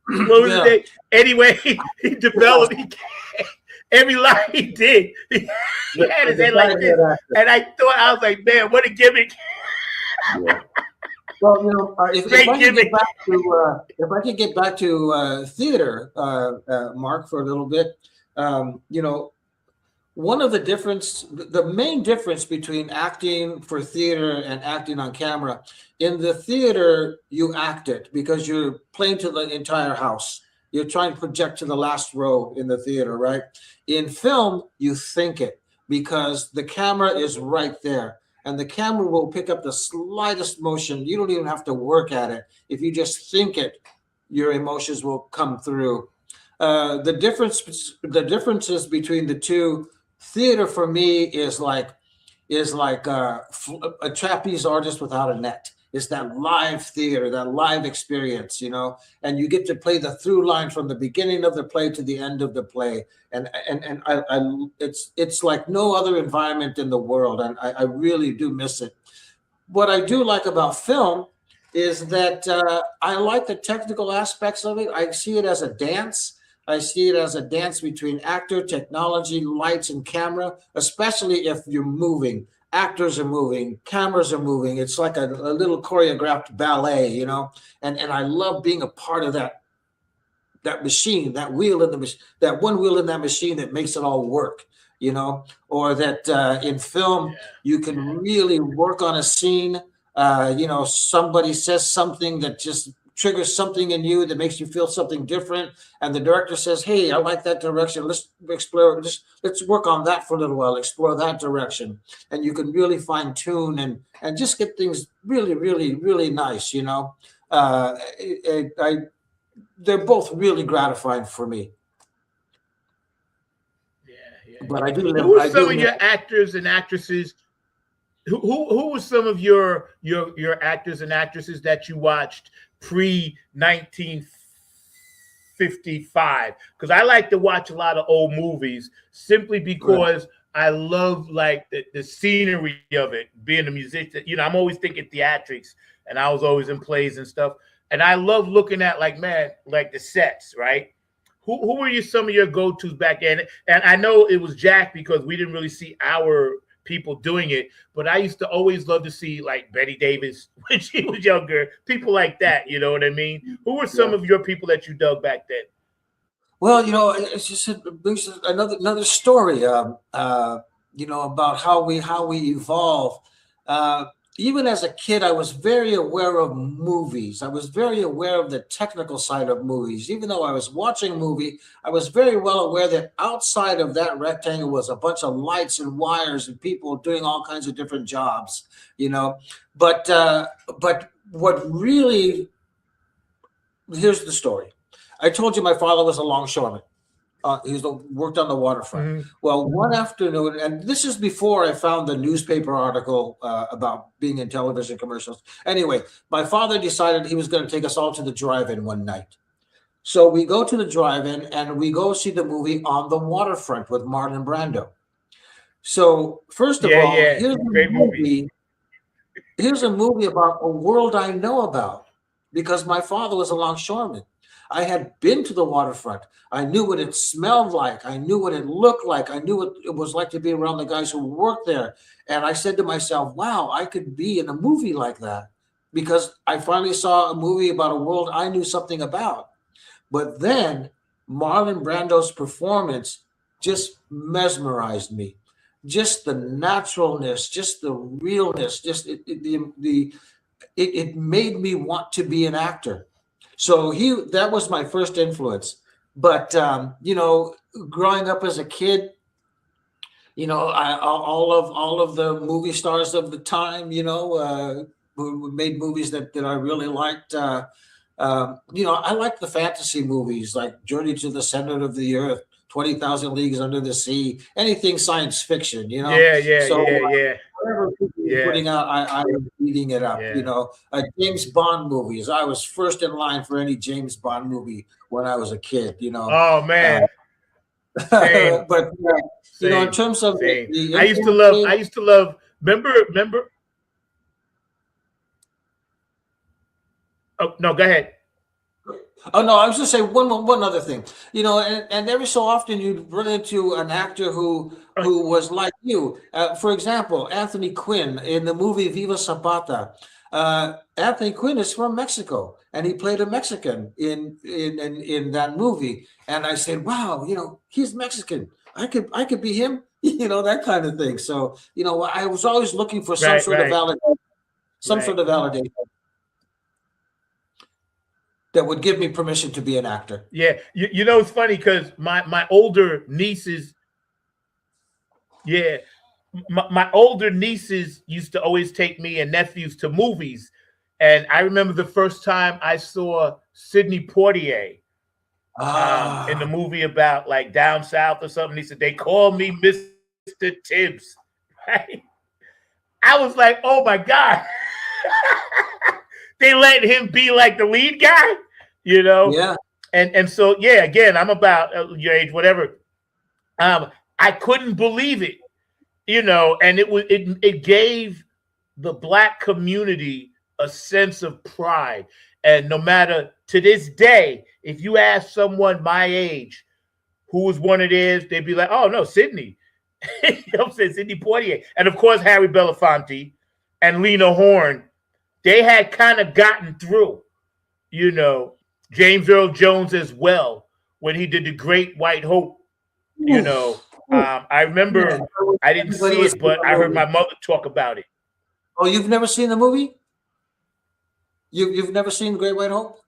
Speaker 1: What was his name? Anyway, he developed every line he did. He had his head like this, and I was like, man, what a gimmick!
Speaker 4: Yeah. Well, if I could get back to theater, Mark, for a little bit, one of the main difference between acting for theater and acting on camera, in the theater, you act it because you're playing to the entire house. You're trying to project to the last row in the theater, right? In film, you think it because the camera is right there, and the camera will pick up the slightest motion. You don't even have to work at it. If you just think it, your emotions will come through. The differences between the two. Theater for me is like a trapeze artist without a net. It's that live theater, that live experience, and you get to play the through line from the beginning of the play to the end of the play. And it's like no other environment in the world. And I really do miss it. What I do like about film is that I like the technical aspects of it. I see it as a dance. I see it as a dance between actor, technology, lights, and camera, especially if you're moving. Actors are moving, cameras are moving. It's like a little choreographed ballet, and I love being a part of that machine, that wheel in the machine, that one wheel in that machine that makes it all work, or that in film, you can really work on a scene. Somebody says something that just triggers something in you that makes you feel something different, and the director says, hey, I like that direction, let's explore, let's work on that for a little while, explore that direction, and you can really fine-tune and just get things really, really, really nice. They're both really gratifying for me. But I do live.
Speaker 1: Who are some of your actors and actresses? Who were some of your actors and actresses that you watched pre-1955? Because I like to watch a lot of old movies simply because I love like the scenery of it. Being a musician, I'm always thinking theatrics, and I was always in plays and stuff. And I love looking at like the sets, right? Who were some of your go-tos back then? And I know it was Jack because we didn't really see our people doing it, but I used to always love to see like Betty Davis when she was younger, people like that, you know what I mean? Who were some of your people that you dug back then?
Speaker 4: Well, it's just another story, about how we evolve. Even as a kid, I was very aware of movies. I was very aware of the technical side of movies. Even though I was watching a movie, I was very well aware that outside of that rectangle was a bunch of lights and wires and people doing all kinds of different jobs, But what really, here's the story. I told you my father was a longshoreman. He worked on the waterfront. Mm-hmm. Well, one afternoon, and this is before I found the newspaper article about being in television commercials. Anyway, my father decided he was going to take us all to the drive-in one night. So we go to the drive-in and we go see the movie On the Waterfront with Marlon Brando. So first of all, here's a movie about a world I know about because my father was a longshoreman. I had been to the waterfront. I knew what it smelled like. I knew what it looked like. I knew what it was like to be around the guys who worked there. And I said to myself, wow, I could be in a movie like that. because I finally saw a movie about a world I knew something about. But then Marlon Brando's performance just mesmerized me. Just the naturalness, just the realness, just it made me want to be an actor. So that was my first influence. But growing up as a kid, all of the movie stars of the time, who made movies that I really liked. I like the fantasy movies like Journey to the Center of the Earth, 20,000 Leagues Under the Sea, anything science fiction, So whatever people were putting out, I was eating it up, James Bond movies. I was first in line for any James Bond movie when I was a kid,
Speaker 1: Oh, man. Same.
Speaker 4: But in terms of
Speaker 1: I used to love. Remember. Oh no, go ahead.
Speaker 4: Oh no, I was just saying one other thing. And every so often you'd run into an actor who was like you. For example, Anthony Quinn in the movie Viva Zapata. Anthony Quinn is from Mexico, and he played a Mexican in that movie. And I said, wow, he's Mexican. I could be him, that kind of thing. So, I was always looking for some sort of validation, sort of validation that would give me permission to be an actor.
Speaker 1: Yeah, it's funny because my older nieces, my older nieces used to always take me and nephews to movies, and I remember the first time I saw Sidney Poitier in the movie about like down south or something. He said they call me Mr. Tibbs, right? I was like, oh my God. They let him be like the lead guy,
Speaker 4: Yeah.
Speaker 1: And so, again, I'm about your age, whatever. I couldn't believe it, and it gave the Black community a sense of pride. And no matter to this day, if you ask someone my age who was one of theirs, they'd be like, oh no, Sidney. I'm saying Sidney Poitier. And of course, Harry Belafonte and Lena Horne. They had kind of gotten through, James Earl Jones as well, when he did The Great White Hope, I remember I didn't see it, but I heard my mother talk about it.
Speaker 4: Oh, you've never seen the movie? You've never seen The Great White Hope?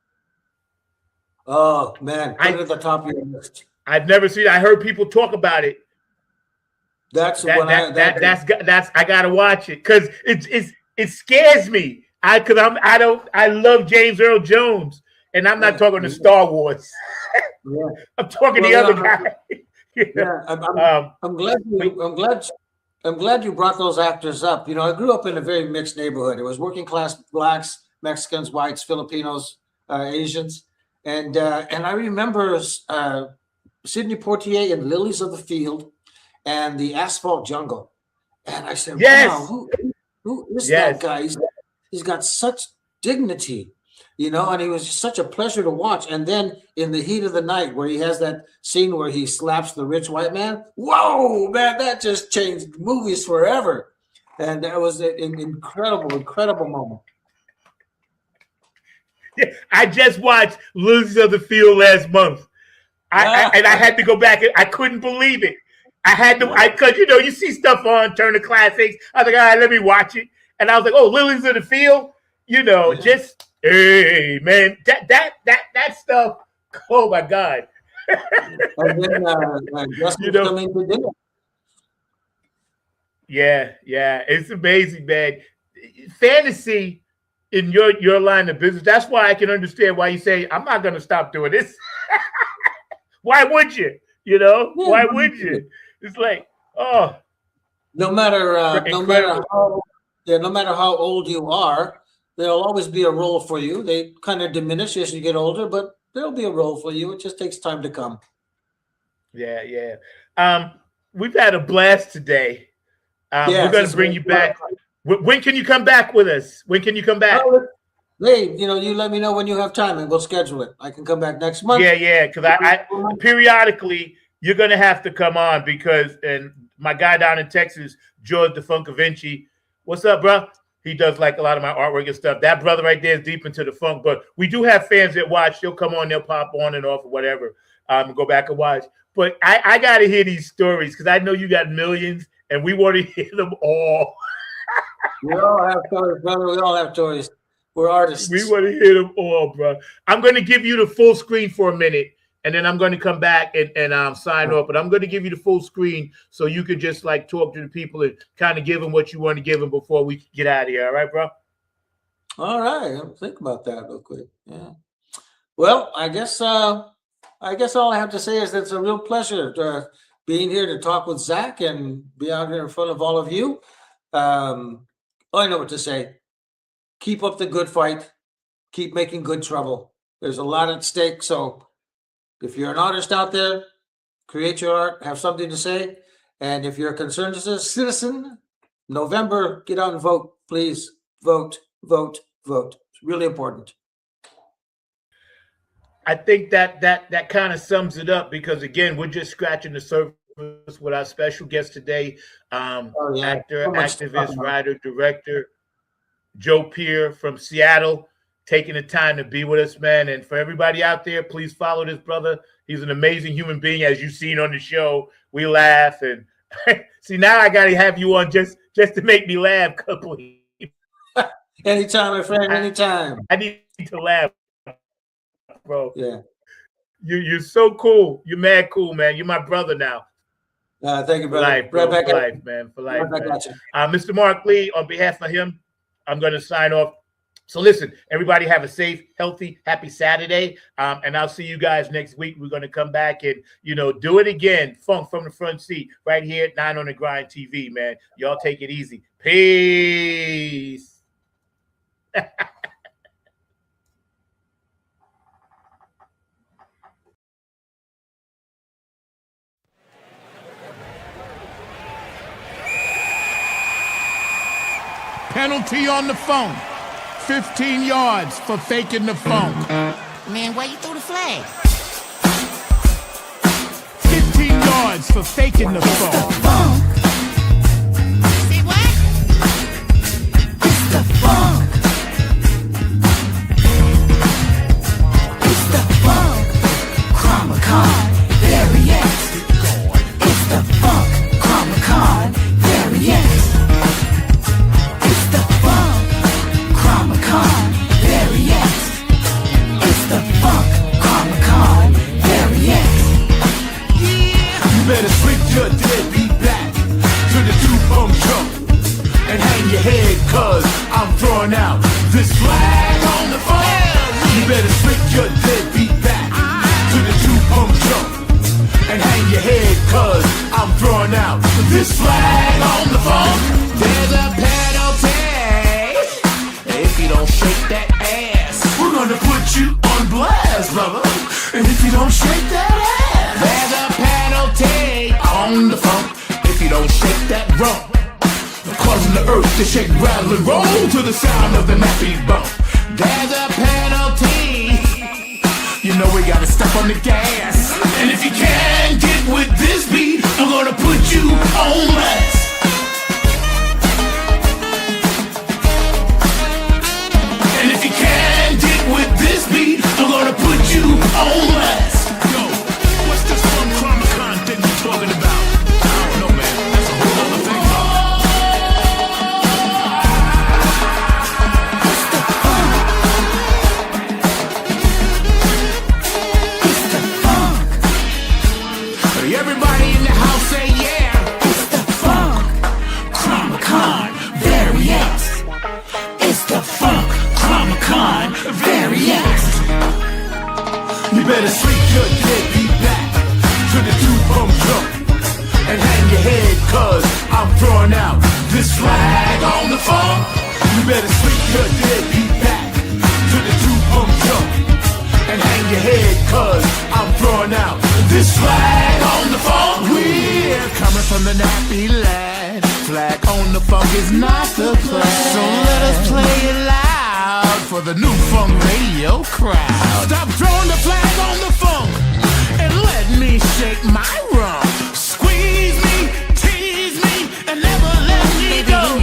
Speaker 4: Oh man, put it at the top of your list.
Speaker 1: I've never seen it. I heard people talk about it. I gotta watch it because it scares me. I love James Earl Jones, and I'm not talking to Star Wars. I'm talking the other guy.
Speaker 4: I'm glad you brought those actors up. I grew up in a very mixed neighborhood. It was working class Blacks, Mexicans, whites, Filipinos, Asians, and I remember Sidney Poitier in Lilies of the Field and The Asphalt Jungle, and I said, wow, who is that guy? He's got such dignity, and he was just such a pleasure to watch. And then in The Heat of the Night, where he has that scene where he slaps the rich white man, whoa, man, that just changed movies forever. And that was an incredible moment.
Speaker 1: Yeah, I just watched Lilies of the Field last month. I had to go back. I couldn't believe it. I had to, because you see stuff on Turner Classics. I was like, all right, let me watch it. And I was like, oh, Lilies of the Field, just, hey, man, that stuff, oh, my God.
Speaker 4: And then coming to dinner.
Speaker 1: Yeah, it's amazing, man. Fantasy in your line of business, that's why I can understand why you say, I'm not going to stop doing this. Why would you? Why would you? It's like, oh.
Speaker 4: No matter how old you are, there'll always be a role for you. They kind of diminish as you get older, but there'll be a role for you. It just takes time to come.
Speaker 1: Yeah. We've had a blast today. We're going to bring you back. When can you come back with us? When can you come back?
Speaker 4: Hey, you let me know when you have time and we'll schedule it. I can come back next month.
Speaker 1: Yeah, because I periodically you're going to have to come on because and my guy down in Texas, George DeFuncavinci, what's up, bro? He does like a lot of my artwork and stuff. That brother right there is deep into the funk, but we do have fans that watch. They'll come on, they'll pop on and off or whatever, go back and watch. But I got to hear these stories because I know you got millions and we want to hear them all.
Speaker 4: We all have stories, brother. We all have stories. We're artists.
Speaker 1: We want to hear them all, bro. I'm going to give you the full screen for a minute, and then I'm going to come back and sign off. But I'm going to give you the full screen so you can just like talk to the people and kind of give them what you want to give them before we get out of here. All right, bro?
Speaker 4: All right. I'll think about that real quick. Yeah. Well, I guess all I have to say is that it's a real pleasure being here to talk with Zach and be out here in front of all of you. All I know what to say. Keep up the good fight. Keep making good trouble. There's a lot at stake. So if you're an artist out there, create your art, have something to say. And if you're a concerned citizen, November, get out and vote. Please vote, vote, vote. It's really important.
Speaker 1: I think that kind of sums it up because, again, we're just scratching the surface with our special guest today, actor, activist, writer, director, Joe Peer from Seattle, taking the time to be with us, man. And for everybody out there, please follow this brother. He's an amazing human being, as you've seen on the show. We laugh and see now I gotta have you on just to make me laugh, couple.
Speaker 4: Anytime, my friend. Anytime.
Speaker 1: I need to laugh, bro.
Speaker 4: Yeah.
Speaker 1: You're so cool. You're mad cool, man. You're my brother now.
Speaker 4: Thank you, brother.
Speaker 1: Life, bro. For life, man. For life, man. Mr. Mark Lee, on behalf of him, I'm going to sign off. So listen, everybody have a safe, healthy, happy Saturday. And I'll see you guys next week. We're going to come back and, do it again. Funk from the front seat right here at 9 on the Grind TV, man. Y'all take it easy. Peace.
Speaker 12: Penalty on the phone. 15 yards for faking the funk.
Speaker 13: Man, why you threw the flag?
Speaker 12: 15 yards for faking the funk.
Speaker 13: See what? It's the funk. It's the funk. Chromacon, variants. It's the funk. Chromacon, variants.
Speaker 3: Better switch your deadbeat back to the two-pump jump and hang your head, cause I'm throwing out this flag on the phone. You better switch your deadbeat back to the two-pump jump and hang your head, cause I'm throwing out this flag on the phone.
Speaker 12: There's a penalty if you don't shake that ass.
Speaker 3: We're gonna put you on blast, brother. And if you don't shake that ass,
Speaker 12: there's a penalty on the funk if you don't shake that rump.
Speaker 3: Causing the earth to shake, rattle, and roll to the sound of the nappy bump.
Speaker 12: There's a penalty. You know we gotta step on the gas.
Speaker 3: And if you can't get with this beat, I'm gonna put you on blast. And if you can't get with this beat, I'm gonna put you on blast.
Speaker 12: Yo, what's this fun Chromacon thing you talking about? I don't know, man. That's a whole other thing.
Speaker 3: Everybody in the house say yeah.
Speaker 13: It's the funk. Chromacon, variants. It's the funk. Chromacon, variants.
Speaker 3: You better swing your deadbeat back to the two-pump jump and hang your head, cause I'm throwing out this flag on the phone. You better swing your deadbeat back to the two-pump jump and hang your head, cause I'm throwing out this flag on the phone.
Speaker 12: We're coming from the nappy land. Flag on the funk is not the plan. So let us play it loud for the new funk radio crowd. Stop throwing the flag on the funk and let me shake my rump. Squeeze me, tease me, and never let me go.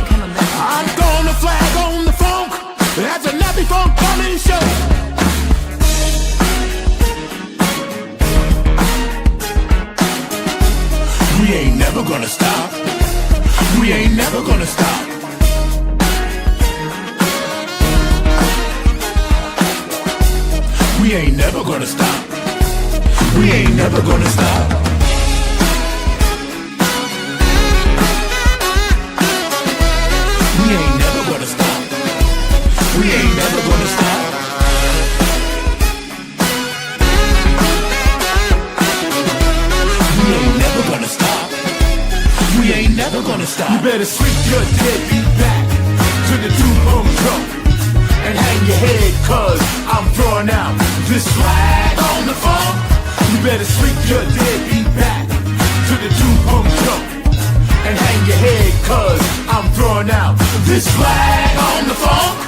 Speaker 12: I'm gonna flag on the funk. That's a nappy funk coming show. We ain't never gonna stop. We ain't never gonna stop. We ain't never gonna stop. We ain't never gonna stop. We ain't never gonna stop. We ain't never gonna stop. We ain't never gonna stop. We ain't never gonna stop. You better sweep your deadbeat back to the two-home drum and hang your head, cause I'm throwing out this flag on the funk. You better sweep your deadbeat back to the two-home drum and hang your head, cause I'm throwing out this flag on the funk.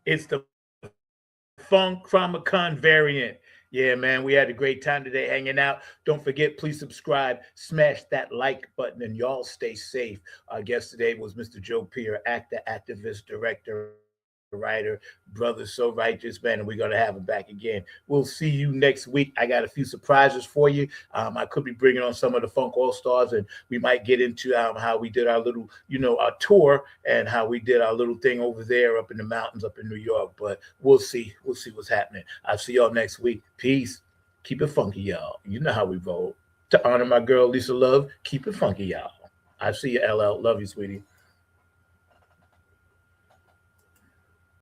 Speaker 1: It's the Funk Chromacon variant. Yeah, man, we had a great time today hanging out. Don't forget, please subscribe, smash that like button, and y'all stay safe. Our guest today was Mr. Joe Peer, actor, activist, director, writer, brother, so righteous, man, and we're going to have him back again. We'll see you next week. I got a few surprises for you. I could be bringing on some of the Funk All-Stars, and we might get into how we did our little, our tour and how we did our little thing over there up in the mountains up in New York, but we'll see. We'll see what's happening. I'll see y'all next week. Peace. Keep it funky, y'all. You know how we roll. To honor my girl, Lisa Love, keep it funky, y'all. I see you, LL. Love you, sweetie.